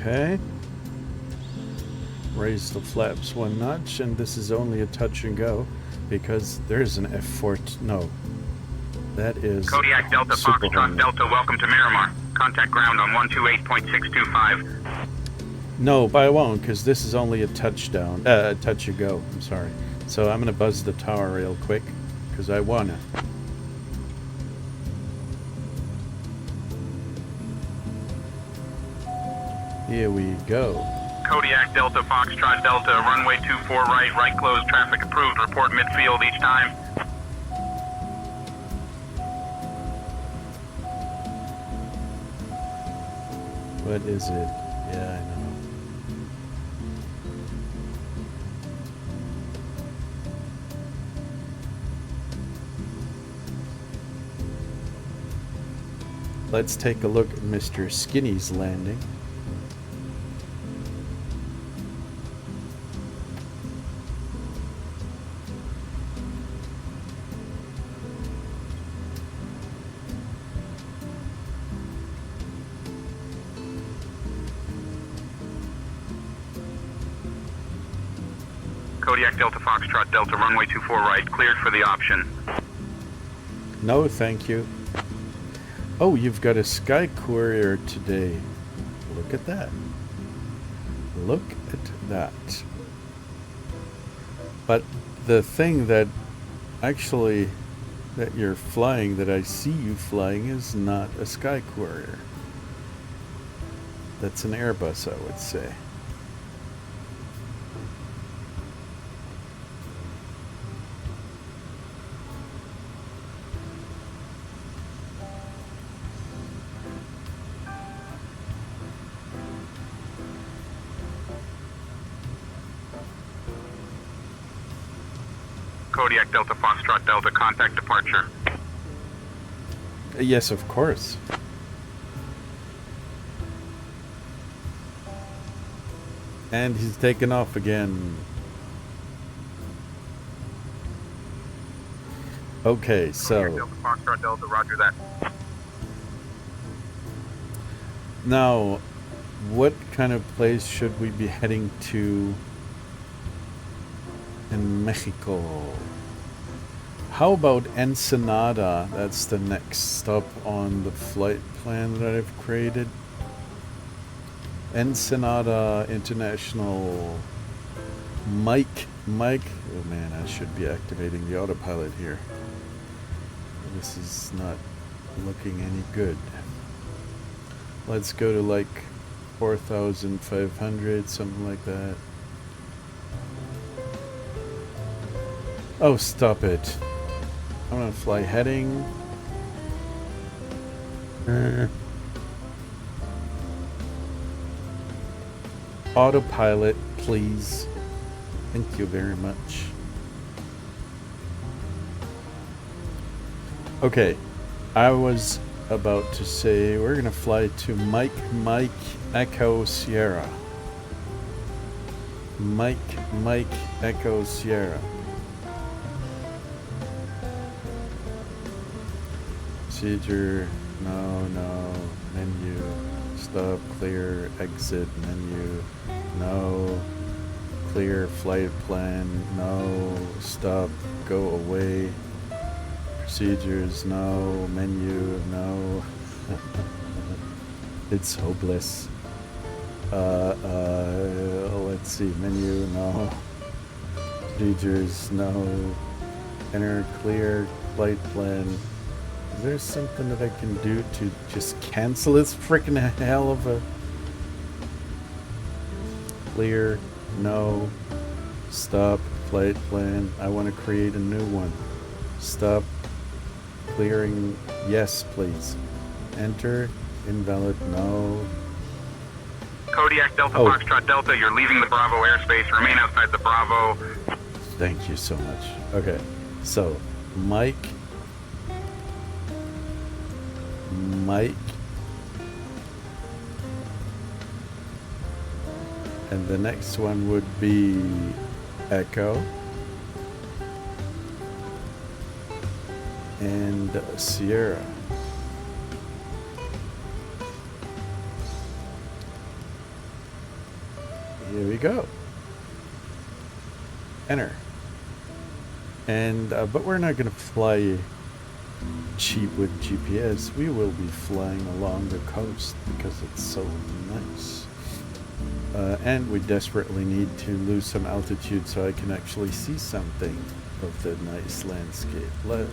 Okay. Raise the flaps one notch, and this is only a touch and go because there's an F4. No, that is Kodiak Delta Foxtrot Delta, welcome to Miramar. Contact ground on 128.625. No, but I won't because this is only a touchdown. A touch and go. I'm sorry. So I'm gonna buzz the tower real quick because I wanna. Here we go. Kodiak Delta Foxtrot Delta, runway 24 right, right closed, traffic approved, report midfield each time. What is it? Yeah, I know. Let's take a look at Mr. Skinny's landing. Kodiak Delta Foxtrot Delta, runway 24 right, cleared for the option. No, thank you. Oh, you've got a Sky Courier today. Look at that. Look at that. But the thing that actually that you're flying, that I see you flying, is not a Sky Courier. That's an Airbus, I would say. Kodiak Delta Foxtrot Delta, contact departure. Yes, of course. And he's taken off again. Okay, so Kodiak Delta Foxtrot Delta, roger that. now, what kind of place should we be heading to in Mexico? How about Ensenada? That's the next stop on the flight plan that I've created. Ensenada International. Mike. Oh man, I should be activating the autopilot here. This is not looking any good. Let's go to like 4,500, something like that. Oh, stop it. I'm gonna fly heading. Autopilot, please. Thank you very much. Okay, I was about to say we're gonna fly to Mike Echo Sierra. Mike Echo Sierra. Procedure, no, menu, stop, clear, exit, menu, no, clear, flight plan, no, stop, go away, procedures, no, menu, no. It's hopeless. Let's see, menu, no, procedures, no, enter, clear, flight plan. Is there something that I can do to just cancel this freaking hell of a... Clear, no, stop, flight plan, I want to create a new one. Stop, clearing, yes please. Enter, invalid, no. Kodiak Delta Foxtrot Delta, you're leaving the Bravo airspace. Remain outside the Bravo. Thank you so much. Okay, so Mike, and the next one would be Echo and Sierra. Here we go. Enter. And but we're not going to fly cheap with GPS. We will be flying along the coast because it's so nice. And we desperately need to lose some altitude so I can actually see something of the nice landscape. Right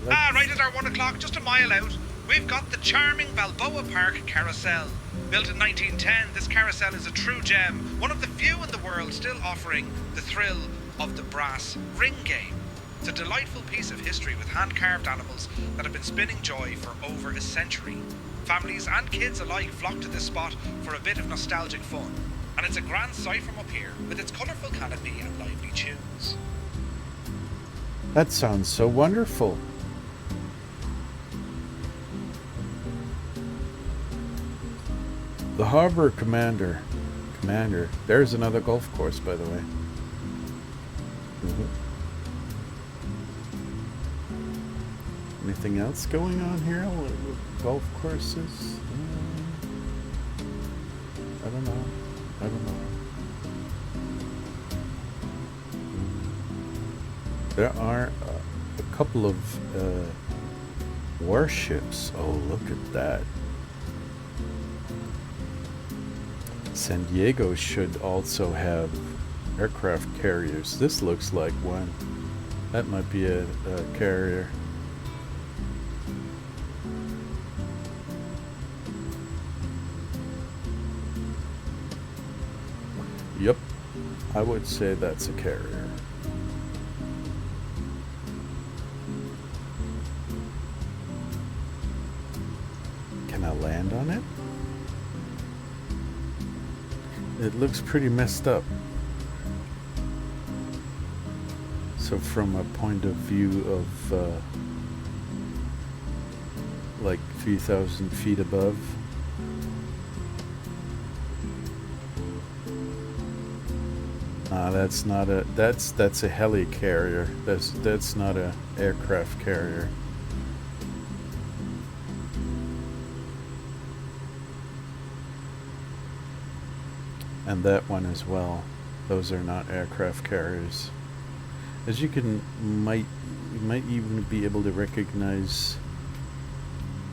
at our 1 o'clock, just a mile out, we've got the charming Balboa Park Carousel. Built in 1910, this carousel is a true gem, one of the few in the world still offering the thrill of the brass ring game. It's a delightful piece of history with hand-carved animals that have been spinning joy for over a century. Families and kids alike flock to this spot for a bit of nostalgic fun. And it's a grand sight from up here, with its colourful canopy and lively tunes. That sounds so wonderful. The Harbor Commander. There's another golf course, by the way. Anything else going on here? Golf courses? I don't know. There are a couple of warships. Oh, look at that. San Diego should also have aircraft carriers. This looks like one. That might be a carrier. Yep, I would say that's a carrier. Can I land on it? It looks pretty messed up. So from a point of view of like 3,000 feet above, that's not a that's a helicarrier. That's not a aircraft carrier. And that one as well. Those are not aircraft carriers. As you might even be able to recognize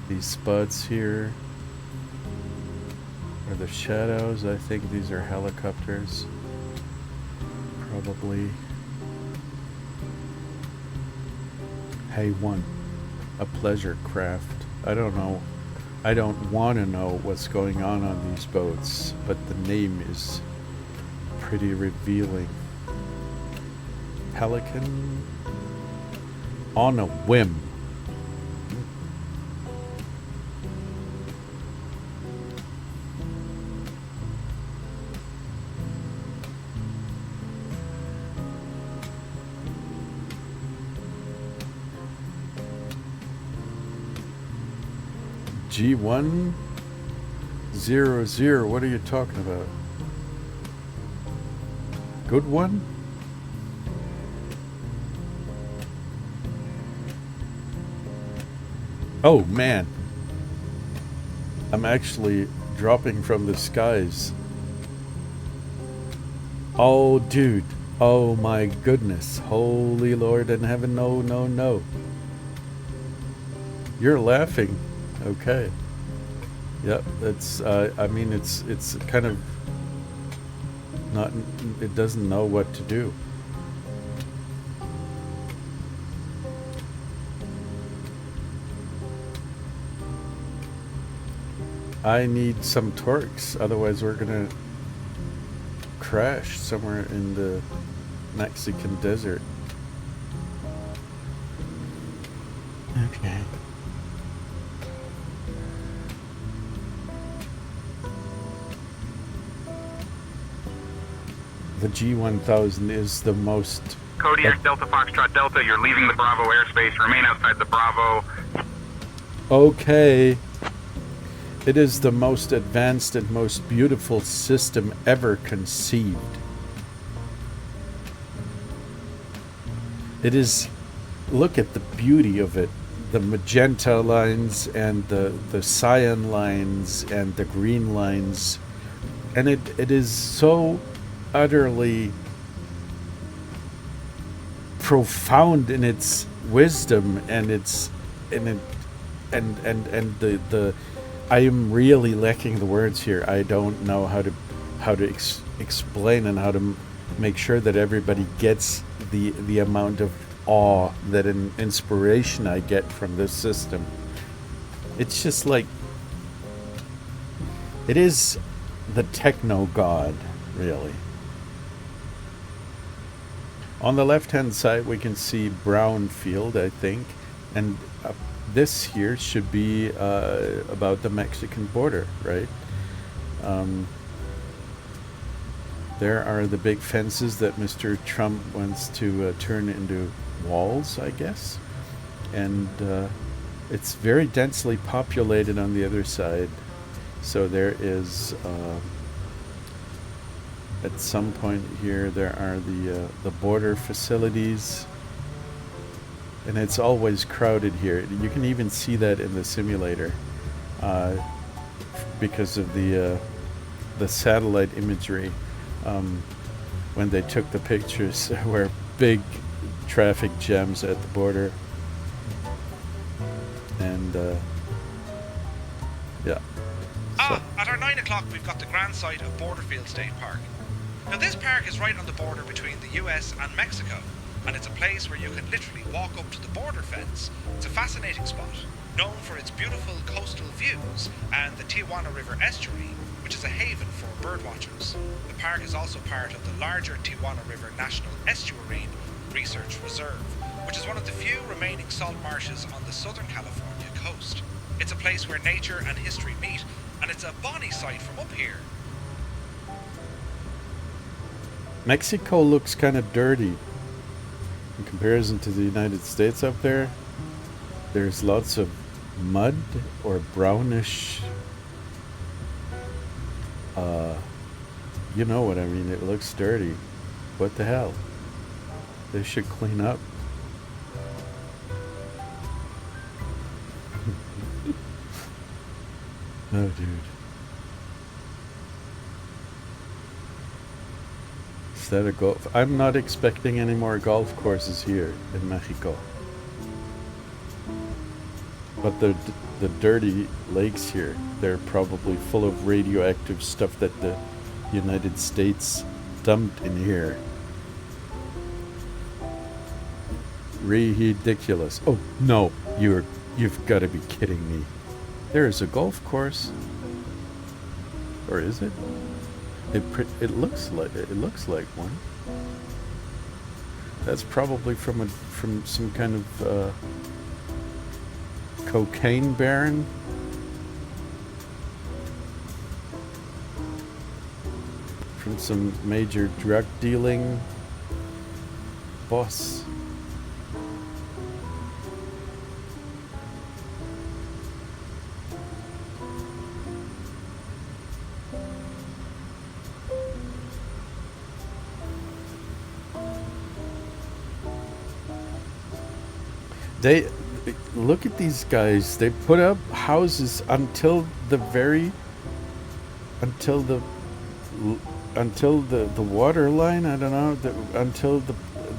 these spots here. Are the shadows? I think these are helicopters. Probably. Hey, one. A pleasure craft. I don't know. I don't want to know what's going on these boats, but the name is pretty revealing. Pelican on a whim. G100, what are you talking about? Good one? Oh man, I'm actually dropping from the skies. Oh dude, oh my goodness, holy Lord in heaven, no, no, no. You're laughing. Okay. Yep, that's, I mean, it's kind of not, it doesn't know what to do. I need some torques, otherwise we're gonna crash somewhere in the Mexican desert. Okay. The G1000 is the most... Kodiak Delta Foxtrot Delta, you're leaving the Bravo airspace. Remain outside the Bravo. Okay. It is the most advanced and most beautiful system ever conceived. It is... Look at the beauty of it. The magenta lines and the cyan lines and the green lines. And it is so utterly profound in its wisdom and its and the I am really lacking the words here. I don't know how to explain and how to make sure that everybody gets the amount of awe that an inspiration I get from this system. It's just like, it is the techno god, really. On the left hand side we can see brown field, I think, and this here should be about the Mexican border, right? There are the big fences that Mr. Trump wants to turn into walls, I guess. And it's very densely populated on the other side. So there is, at some point here, there are the border facilities. And it's always crowded here. You can even see that in the simulator because of the satellite imagery. When they took the pictures, there were big traffic jams at the border. And yeah. So. At our 9 o'clock we've got the grand site of Borderfield State Park. Now this park is right on the border between the US and Mexico, and it's a place where you can literally walk up to the border fence. It's a fascinating spot, known for its beautiful coastal views and the Tijuana River estuary, which is a haven for birdwatchers. The park is also part of the larger Tijuana River National Estuarine Research Reserve, which is one of the few remaining salt marshes on the Southern California coast. It's a place where nature and history meet, and it's a bonny sight from up here. Mexico looks kind of dirty in comparison to the United States up there. There's lots of mud or brownish, you know what I mean. It looks dirty. What the hell? They should clean up. Oh, dude. Is that a golf? I'm not expecting any more golf courses here in Mexico. But the dirty lakes here, they're probably full of radioactive stuff that the United States dumped in here. Ridiculous. Oh no, you've got to be kidding me. There is a golf course, or is it? It looks like one. That's probably from some kind of cocaine baron. From some major drug dealing boss. They look at these guys. They put up houses until the water line. I don't know. Until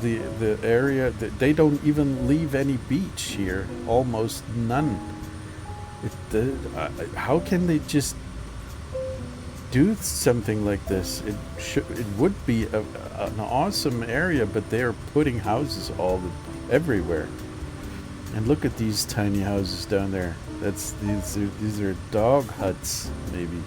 the area. They don't even leave any beach here. Almost none. How can they just do something like this? It would be an awesome area, but they are putting houses everywhere. And look at these tiny houses down there. These are dog huts, maybe.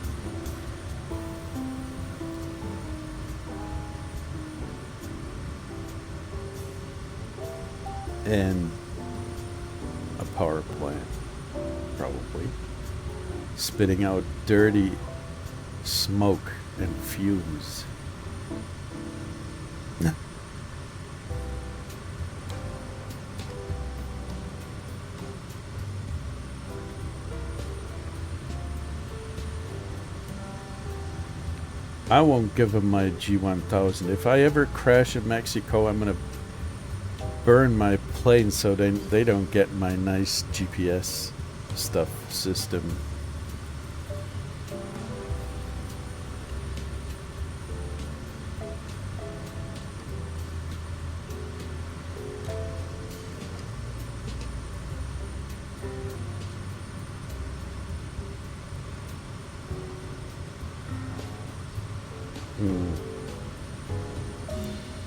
And a power plant, probably, spitting out dirty smoke and fumes. I won't give them my G1000. If I ever crash in Mexico, I'm gonna burn my plane so they don't get my nice GPS stuff system.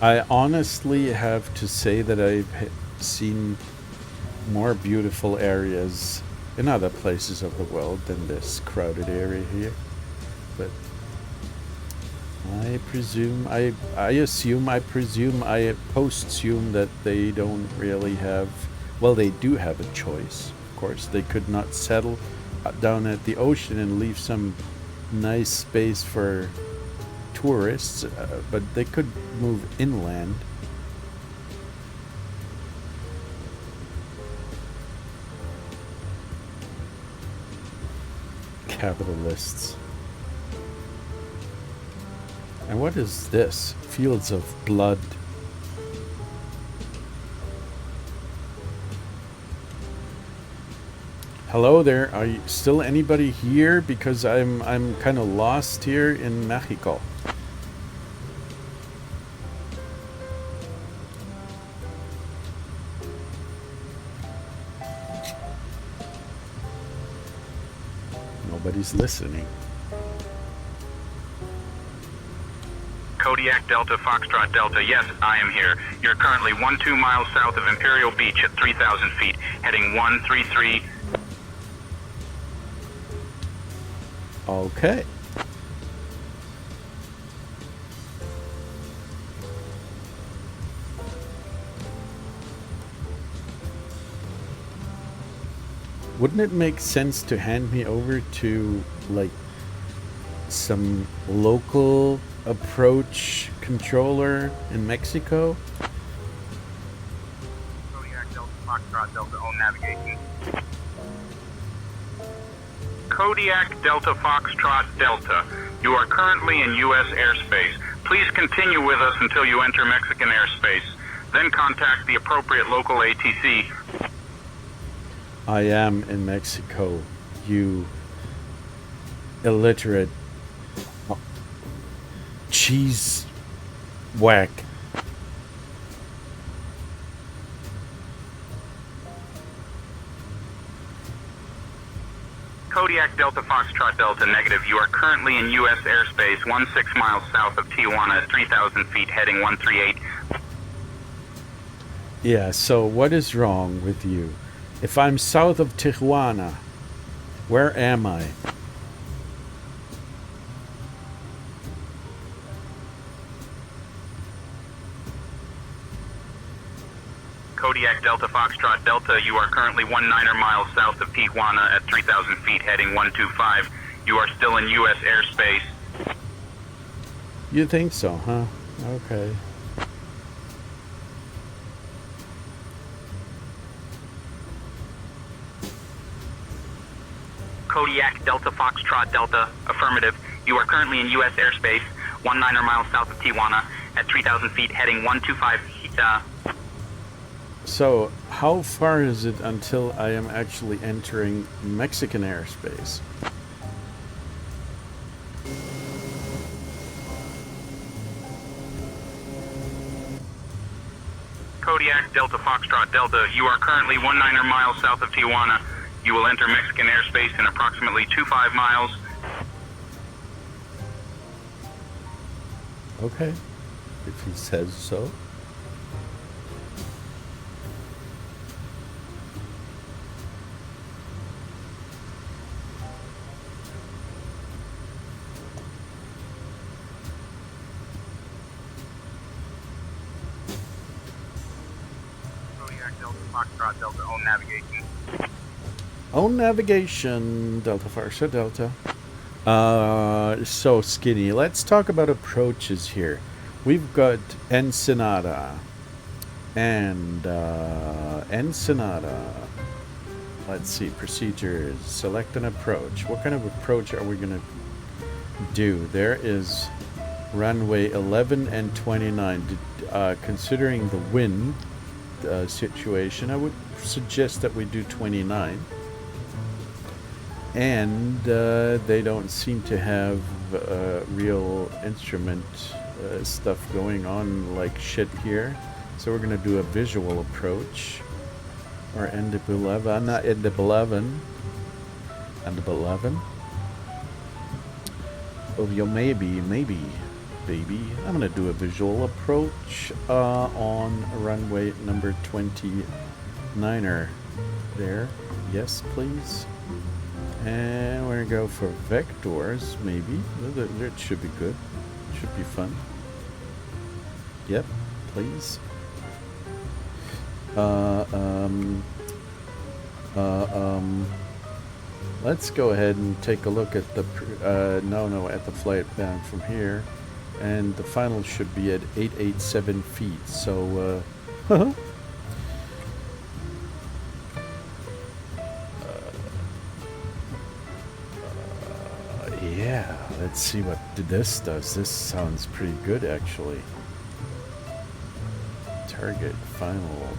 I honestly have to say that I've seen more beautiful areas in other places of the world than this crowded area here. But I presume, I post-assume that they don't really have, well, they do have a choice, of course. They could not settle down at the ocean and leave some nice space for tourists, but they could move inland. Capitalists. And what is this? Fields of blood. Hello there. Are you still anybody here? Because I'm kind of lost here in Mexico. Nobody's listening. Kodiak Delta Foxtrot Delta, yes, I am here. You're currently 12 miles south of Imperial Beach at 3,000 feet, heading 133. Okay. Wouldn't it make sense to hand me over to, like, some local approach controller in Mexico? Kodiak Delta Foxtrot Delta, own navigation. Kodiak Delta Foxtrot Delta, you are currently in U.S. airspace. Please continue with us until you enter Mexican airspace. Then contact the appropriate local ATC. I am in Mexico, you illiterate cheese whack. Kodiak Delta Foxtrot Delta, negative. You are currently in U.S. airspace 16 miles south of Tijuana at 3,000 feet, heading 138. Yeah, so what is wrong with you? If I'm south of Tijuana, where am I? Kodiak Delta Foxtrot Delta, you are currently 19 miles south of Tijuana at 3,000 feet, heading 125. You are still in U.S. airspace. You think so, huh? Okay. Kodiak Delta Foxtrot Delta, affirmative. You are currently in U.S. airspace 19 miles south of Tijuana at 3,000 feet, heading 125. So, how far is it until I am actually entering Mexican airspace? Kodiak Delta Foxtrot Delta, you are currently 19 miles south of Tijuana. You will enter Mexican airspace in approximately 25 miles. Okay, if he says so. Kodiak Delta Foxtrot Delta, own navigation. Own navigation, Delta Foxtrot Delta. So Skinny, let's talk about approaches here. We've got Ensenada and Ensenada. Let's see, procedures, select an approach. What kind of approach are we going to do? There is runway 11 and 29. Considering the wind situation, I would suggest that we do 29. And they don't seem to have real instrument stuff going on like shit here. So we're going to do a visual approach. Or end of 11, not end of 11. End of 11. Oh, yo, maybe, baby. I'm going to do a visual approach on runway number 29er. There. Yes, please. And we're going to go for vectors, maybe. That should be good. Should be fun. Yep, please. Let's go ahead and take a look at the at the flight plan from here, and the final should be at 887 feet. So yeah, let's see what this does. This sounds pretty good, actually. Target final.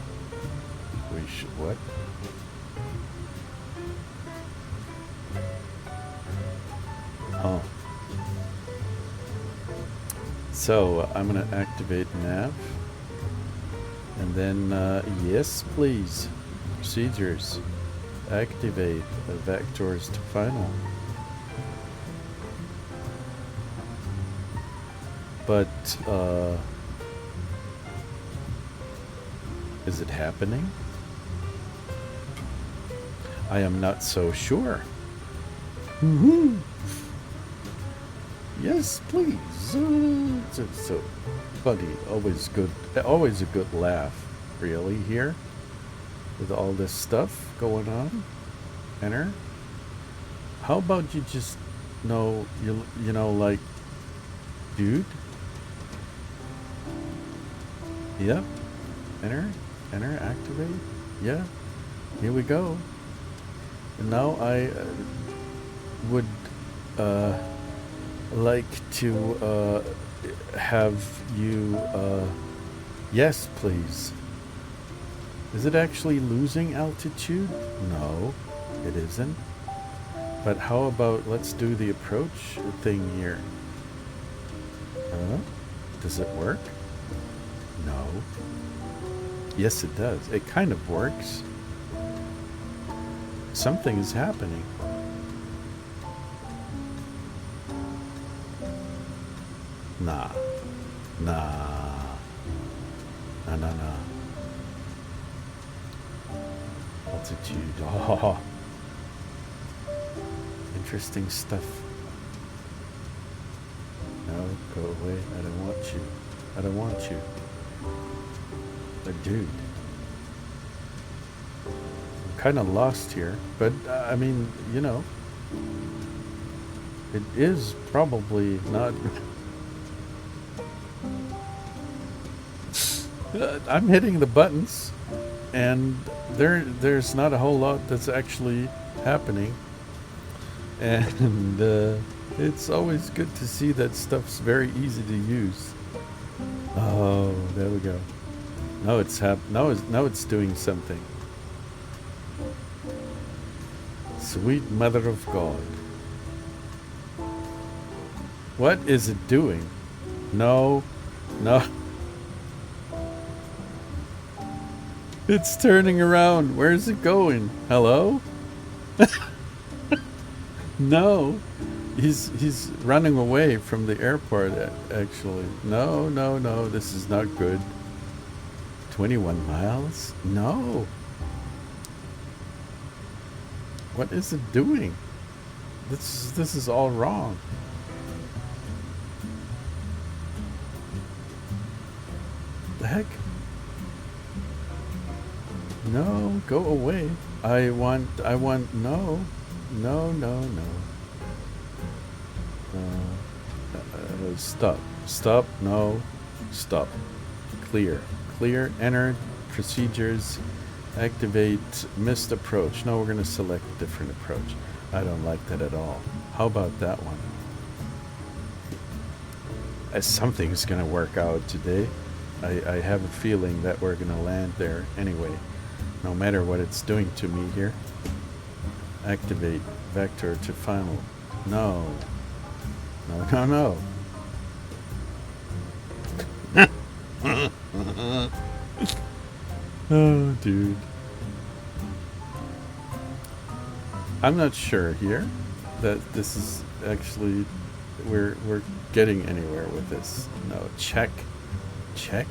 We should what? Oh. So I'm gonna activate nav, and then yes, please. Procedures. Activate vectors to final. But is it happening? I am not so sure. Yes, please. So, buddy, always good. Always a good laugh, really, here. With all this stuff going on. Enter. How about you just know, you know, like, dude? Yep. Enter, activate. Yeah. Here we go. And now I would like to have you yes, please. Is it actually losing altitude? No, it isn't. But how about let's do the approach thing here. Does it work? No. Yes, it does. It kind of works. Something is happening. Nah. Nah. Nah, nah, nah. Altitude. Oh. Interesting stuff. No, go away. I don't want you. I don't want you. But dude. I'm kind of lost here. But, I mean, you know. It is probably not... I'm hitting the buttons, and there's not a whole lot that's actually happening. And it's always good to see that stuff's very easy to use. Oh, there we go. Now it's doing something. Sweet mother of God. What is it doing? No. No. It's turning around. Where's it going? Hello? No. He's running away from the airport, actually. No, no, no. This is not good. 21 miles? No. What is it doing? This is all wrong. The heck? No, go away. I want, no. No, no, no. Stop. Stop. No. Stop. Clear. Clear. Enter. Procedures. Activate. Missed approach. No, we're going to select a different approach. I don't like that at all. How about that one? Something's going to work out today. I have a feeling that we're going to land there anyway. No matter what it's doing to me here. Activate vector to final. No. No, no, no. Oh, dude. I'm not sure here that this is actually we're getting anywhere with this. No, check. Check?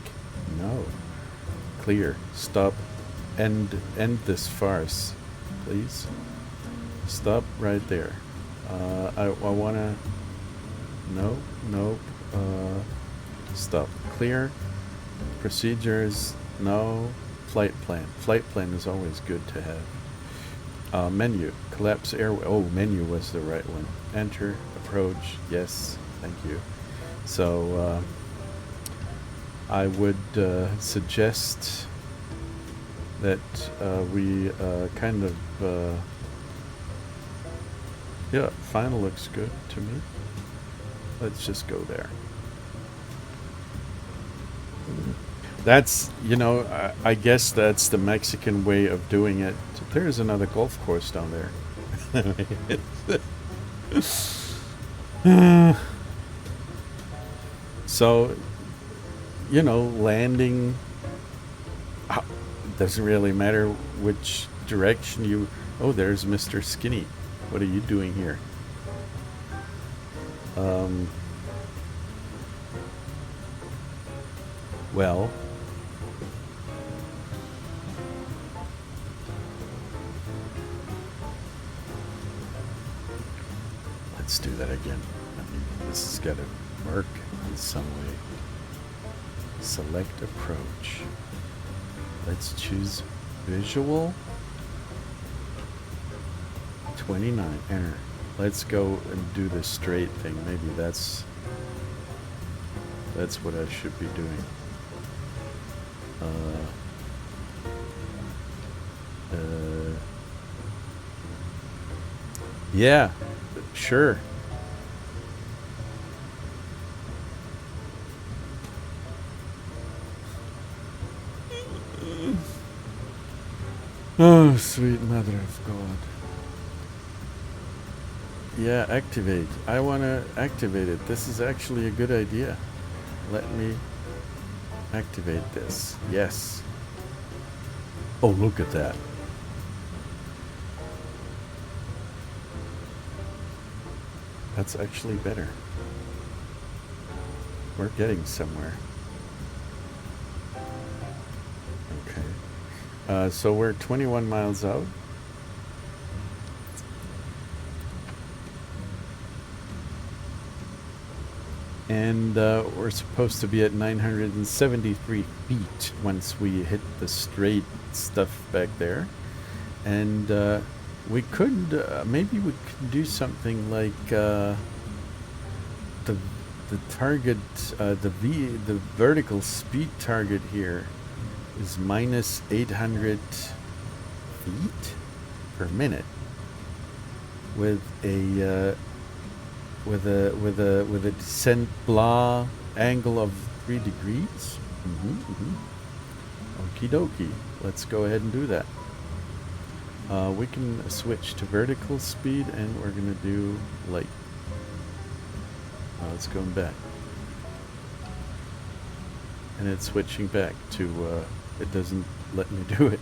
No. Clear. Stop. End this farce, please. Stop right there. I wanna... No, nope. Stop. Clear. Procedures. No. Flight plan. Flight plan is always good to have. Menu. Collapse airway. Oh, menu was the right one. Enter. Approach. Yes. Thank you. So, I would suggest that we kind of... yeah, final looks good to me. Let's just go there. That's, you know, I guess that's the Mexican way of doing it. There's another golf course down there. So, you know, landing... doesn't really matter which direction you... Oh, there's Mr. Skinny. What are you doing here? Well... Let's do that again. I mean, this has got to work in some way. Select approach. Let's choose visual. 29. Enter. Let's go and do the straight thing. Maybe that's what I should be doing. Yeah, sure. Oh, sweet mother of God. Yeah, activate. I want to activate it. This is actually a good idea. Let me activate this. Yes. Oh, look at that. That's actually better. we're getting somewhere. Okay. So we're 21 miles out. And we're supposed to be at 973 feet once we hit the straight stuff back there. And we could, maybe we could do something like the target, the vertical speed target here is minus 800 feet per minute with a with a descent blah angle of 3 degrees. Okie dokie. Let's go ahead and do that. We can switch to vertical speed, and we're gonna do light. Let's go back, and it's switching back to. It doesn't let me do it.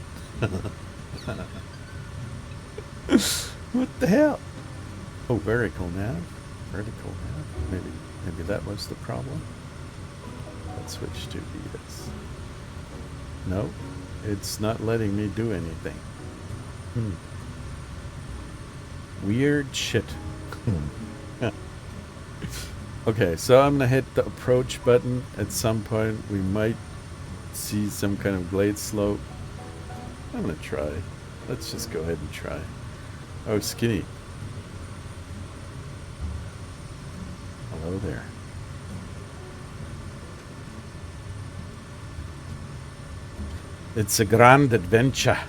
What the hell? Oh, vertical nav. Vertical nav. Maybe that was the problem. Let's switch to VS. No, it's not letting me do anything. Weird shit. Okay, so I'm gonna hit the approach button at some point. We might see some kind of glade slope. I'm gonna try. Let's just go ahead and try. Oh, Skinny. Hello there. It's a grand adventure.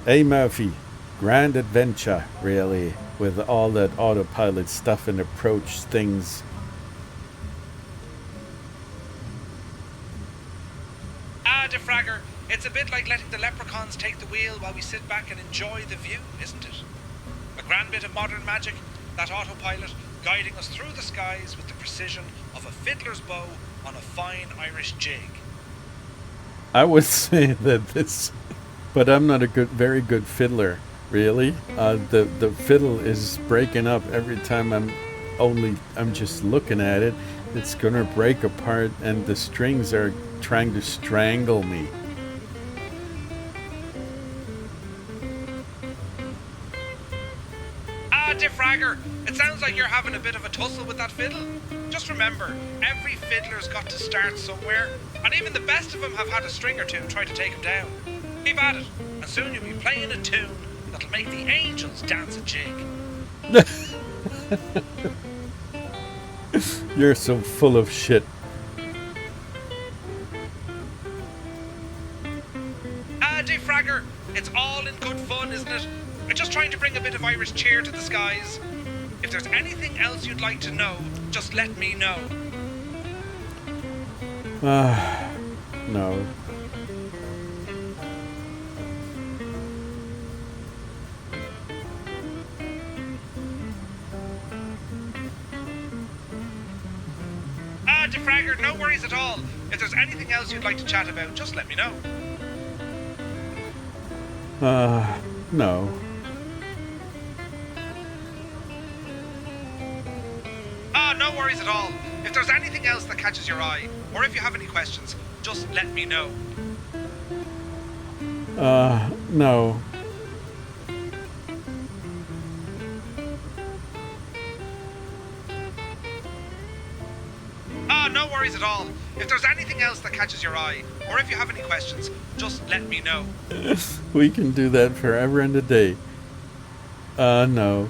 Hey Murphy, grand adventure, really, with all that autopilot stuff and approach things. Defragger, it's a bit like letting the leprechauns take the wheel while we sit back and enjoy the view, isn't it? A grand bit of modern magic, that autopilot guiding us through the skies with the precision of a fiddler's bow on a fine Irish jig. I would say that this, but I'm not a very good fiddler, really. The fiddle is breaking up every time I'm just looking at it. It's gonna break apart, and the strings are trying to strangle me. Defragger, it sounds like you're having a bit of a tussle with that fiddle. Just remember, every fiddler's got to start somewhere, and even the best of them have had a string or two try to take him down. Keep at it, and soon you'll be playing a tune that'll make the angels dance a jig. You're so full of shit. Defragger, it's all in good fun, isn't it? We're just trying to bring a bit of Irish cheer to the skies. If there's anything else you'd like to know, just let me know. No. Defragger, no worries at all. If there's anything else you'd like to chat about, just let me know. No. No worries at all. If there's anything else that catches your eye, or if you have any questions, just let me know. No. No worries at all. If there's anything else that catches your eye, or if you have any questions, just let me know. We can do that forever and a day. No.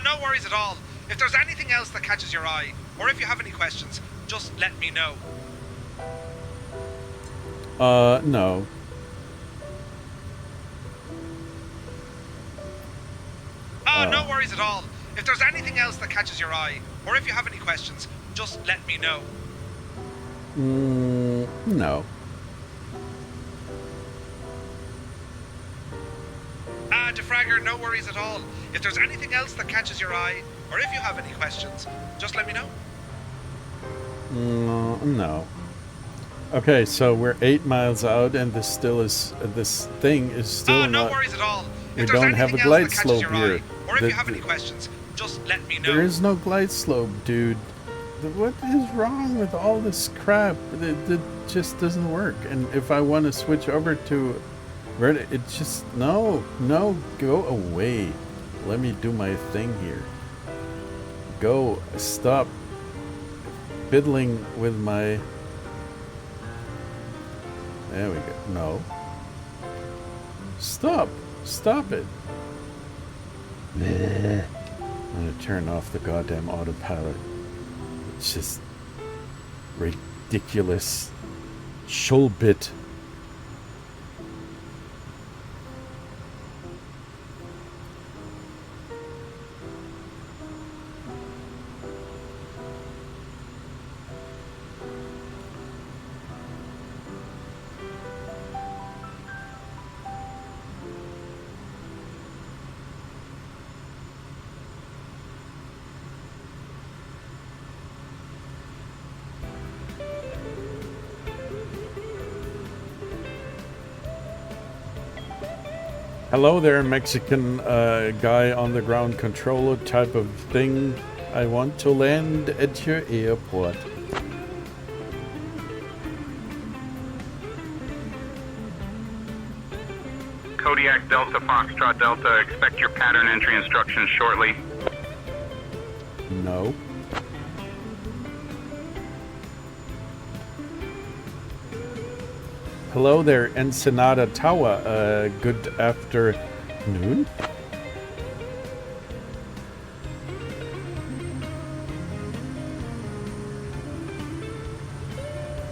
No worries at all. If there's anything else that catches your eye, or if you have any questions, just let me know. No. No worries at all. If there's anything else that catches your eye, or if you have any questions, just let me know. No. Defragger, no worries at all. If there's anything else that catches your eye, or if you have any questions, just let me know. No. Okay, so we're 8 miles out, and this thing is still No not. worries at all. We If there's don't have a anything else glide that catches slope your eye, here. or if The- you have any the- questions, just let me know. There is no glide slope, dude. What is wrong with all this crap? It just doesn't work. And if I want to switch over to it just no, go away. Let me do my thing here. Go, stop fiddling with my. There we go. No. Stop it. I'm gonna turn off the goddamn autopilot. It's just ridiculous. Shulbit. Hello there, Mexican guy on the ground controller type of thing. I want to land at your airport. Kodiak Delta Foxtrot Delta, expect your pattern entry instructions shortly. No. Hello there, Ensenada Tawa. Good afternoon.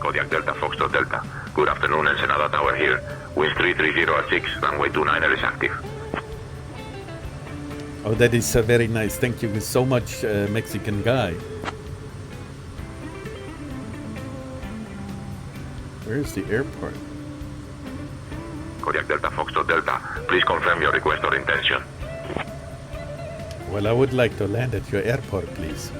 Kodiak Delta Foxtrot Delta. Good afternoon, Ensenada Tower here. Wind 330 at 6, runway 29 is active. Oh, that is very nice. Thank you so much, Mexican guy. Where's the airport? Kodiak Delta Foxtrot Delta. Please confirm your request or intention. Well, I would like to land at your airport, please.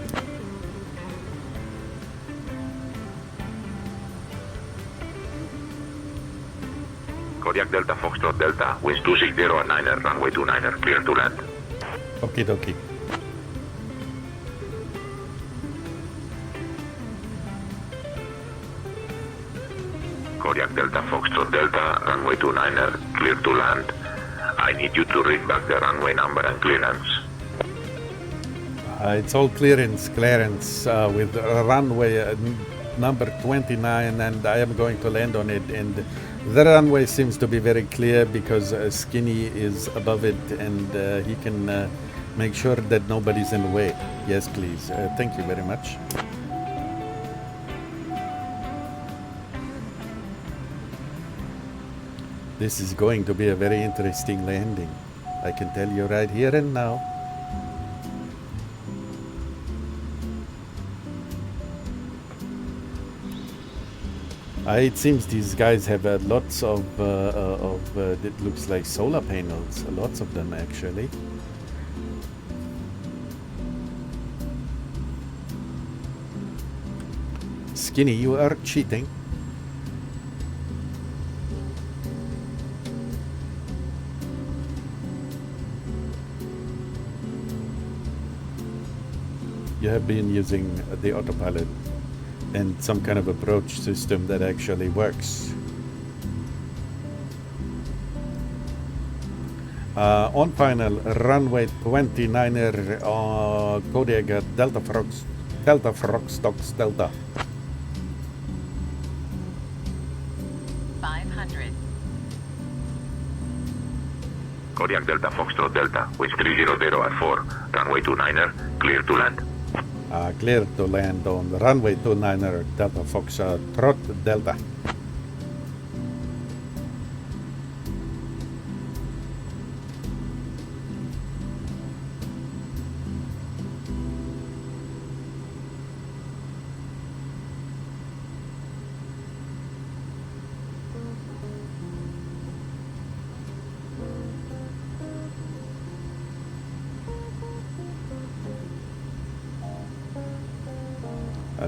Kodiak Delta Foxtrot Delta. Winds 260 at 9er, runway 29er, clear to land. Okie dokie. Kodiak Delta Foxtrot Delta, runway 29er, clear to land. I need you to read back the runway number and clearance. It's all clearance with runway number 29, and I am going to land on it. And the runway seems to be very clear because Skinny is above it, and he can make sure that nobody's in the way. Yes, please. Thank you very much. This is going to be a very interesting landing. I can tell you right here and now. It seems these guys have lots of it looks like solar panels, lots of them actually. Skinny, you are cheating. You have been using the autopilot and some kind of approach system that actually works. On final, runway 29er, Kodiak Delta Foxtrot Delta. 500. Kodiak Delta Foxtrot Delta, winds 300 at 4, runway 29er, clear to land. Clear to land on the runway 29er Delta Foxtrot Delta.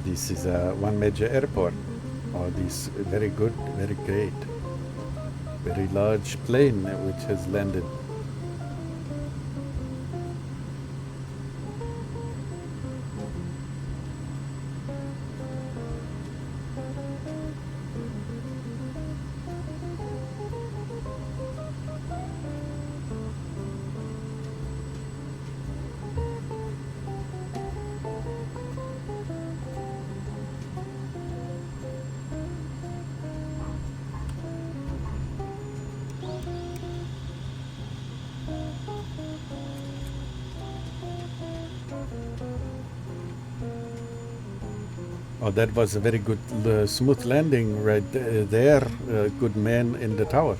This is one major airport Oh, this very good, very great. Very large plane which has landed. Oh, that was a very good, smooth landing right there. Good man in the tower.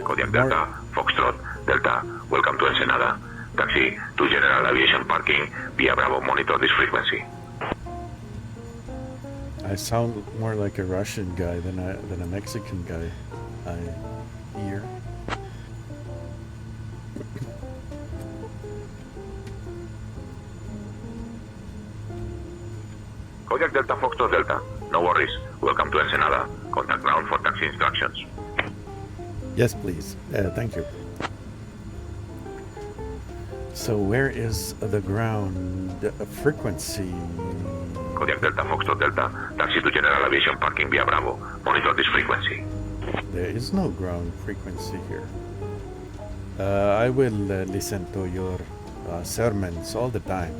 Kodiak Delta, Foxtrot, Delta, welcome to Ensenada. Taxi to General Aviation Parking via Bravo, monitor this frequency. I sound more like a Russian guy than a Mexican guy. I hear. Kodiak Delta, Foxtrot Delta, no worries. Welcome to Ensenada. Contact ground for taxi instructions. Yes, please. Thank you. So where is the ground frequency? Kodiak Delta, Foxtrot Delta, taxi to General Aviation Parking via Bravo. Monitor this frequency. There is no ground frequency here. I will listen to your sermons all the time.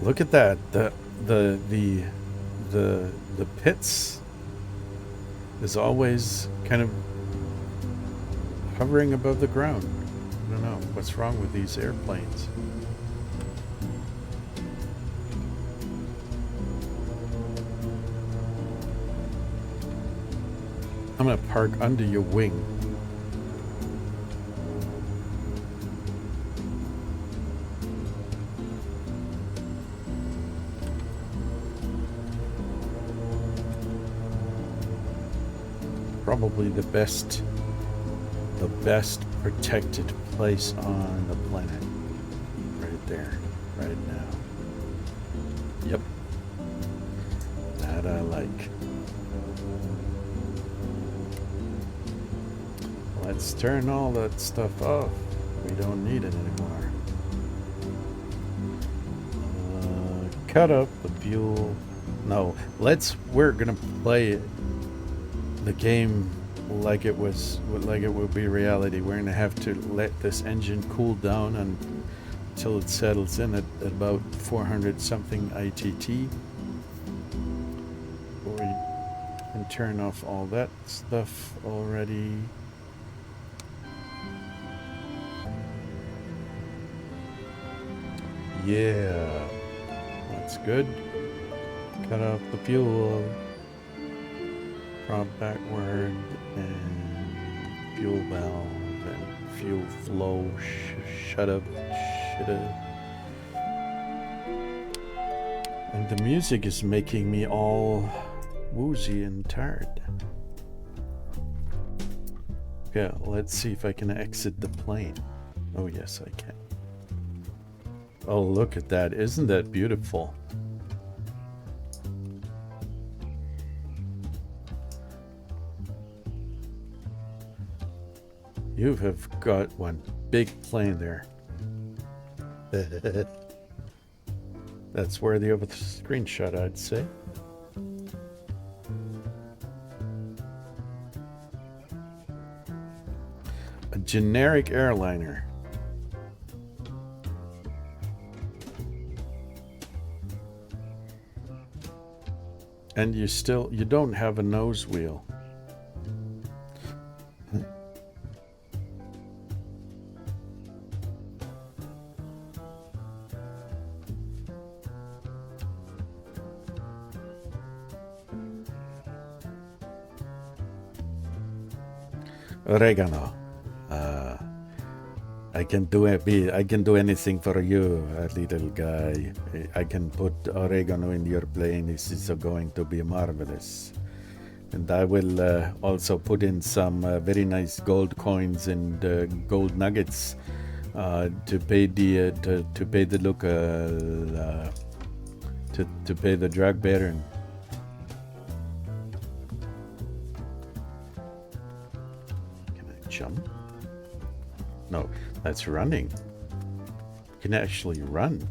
Look at that. The pits is always kind of hovering above the ground. I don't know what's wrong with these airplanes. I'm gonna park under your wing. Probably the best protected place on the planet. Right there, right now. Yep. That I like. Let's turn all that stuff off. We don't need it anymore. Cut up the fuel. No, we're gonna play the game like it would be reality. We're gonna have to let this engine cool down until it settles in at about 400 something ITT. We can turn off all that stuff already. Yeah, that's good. Cut off the fuel. Prop backward and fuel valve and fuel flow. Shut up. And the music is making me all woozy and tired. Okay, let's see if I can exit the plane. Oh yes, I can. Oh, look at that. Isn't that beautiful? You have got one big plane there. That's worthy of a screenshot, I'd say. A generic airliner. And you don't have a nose wheel. Oregano. I can do it. I can do anything for you, little guy. I can put oregano in your plane. This is going to be marvelous. And I will also put in some very nice gold coins and gold nuggets to pay the local to pay the drug baron. Can I jump? No, that's running. You can actually run.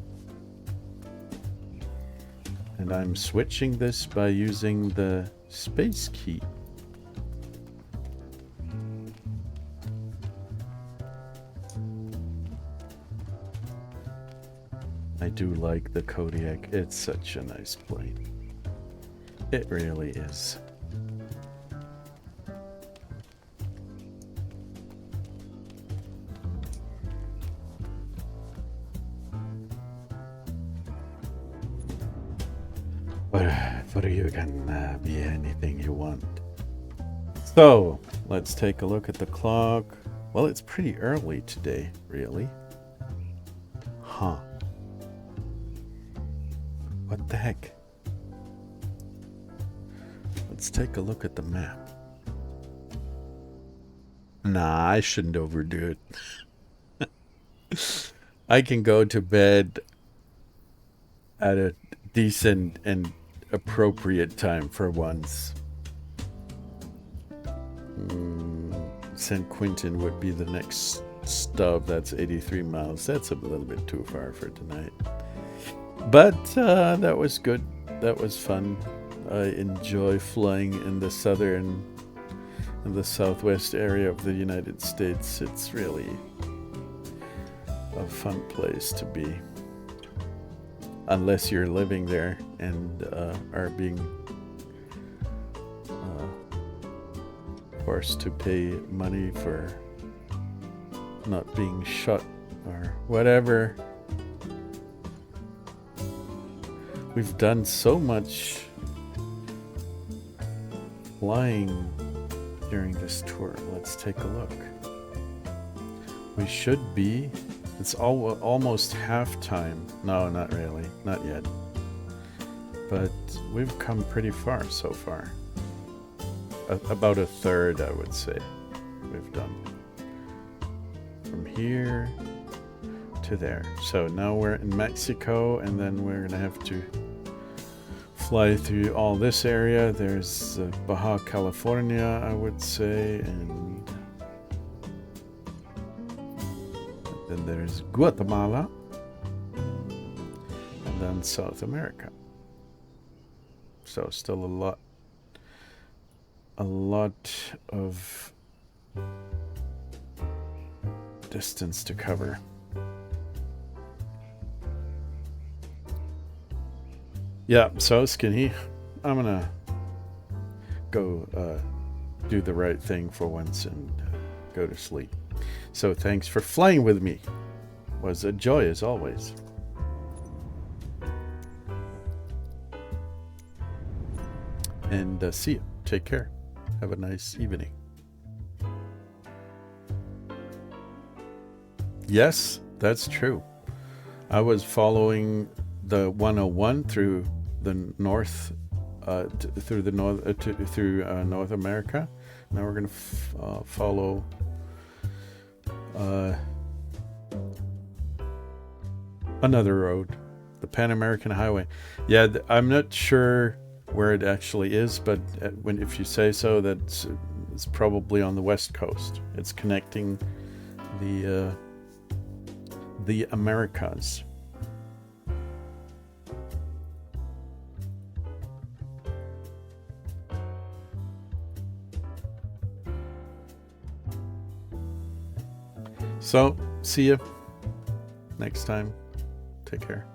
And I'm switching this by using the space key. I do like the Kodiak. It's such a nice plane. It really is. For you can be anything you want. So, let's take a look at the clock. Well, it's pretty early today, really. Huh. What the heck? Let's take a look at the map. Nah, I shouldn't overdo it. I can go to bed at a decent and appropriate time for once. St. Quentin would be the next stop. That's 83 miles. That's a little bit too far for tonight. But that was good. That was fun. I enjoy flying in the southern and the southwest area of the United States. It's really a fun place to be. Unless you're living there and are being forced to pay money for not being shot or whatever. We've done so much flying during this tour. Let's take a look. We should be. It's almost halftime. No, not really. Not yet. But we've come pretty far so far. About a third, I would say, we've done. From here to there. So now we're in Mexico, and then we're going to have to fly through all this area. There's Baja California, I would say, and then there's Guatemala, and then South America. So still a lot of distance to cover. Yeah, so Skinny, I'm gonna go do the right thing for once and go to sleep. So thanks for flying with me. It was a joy as always. And see you. Take care. Have a nice evening. Yes, that's true. I was following the 101 through the north, through North America. Now we're going to follow another road, the Pan American Highway. Yeah, I'm not sure where it actually is, but if you say so, it's probably on the west coast. It's connecting the Americas. So, see you next time. Take care.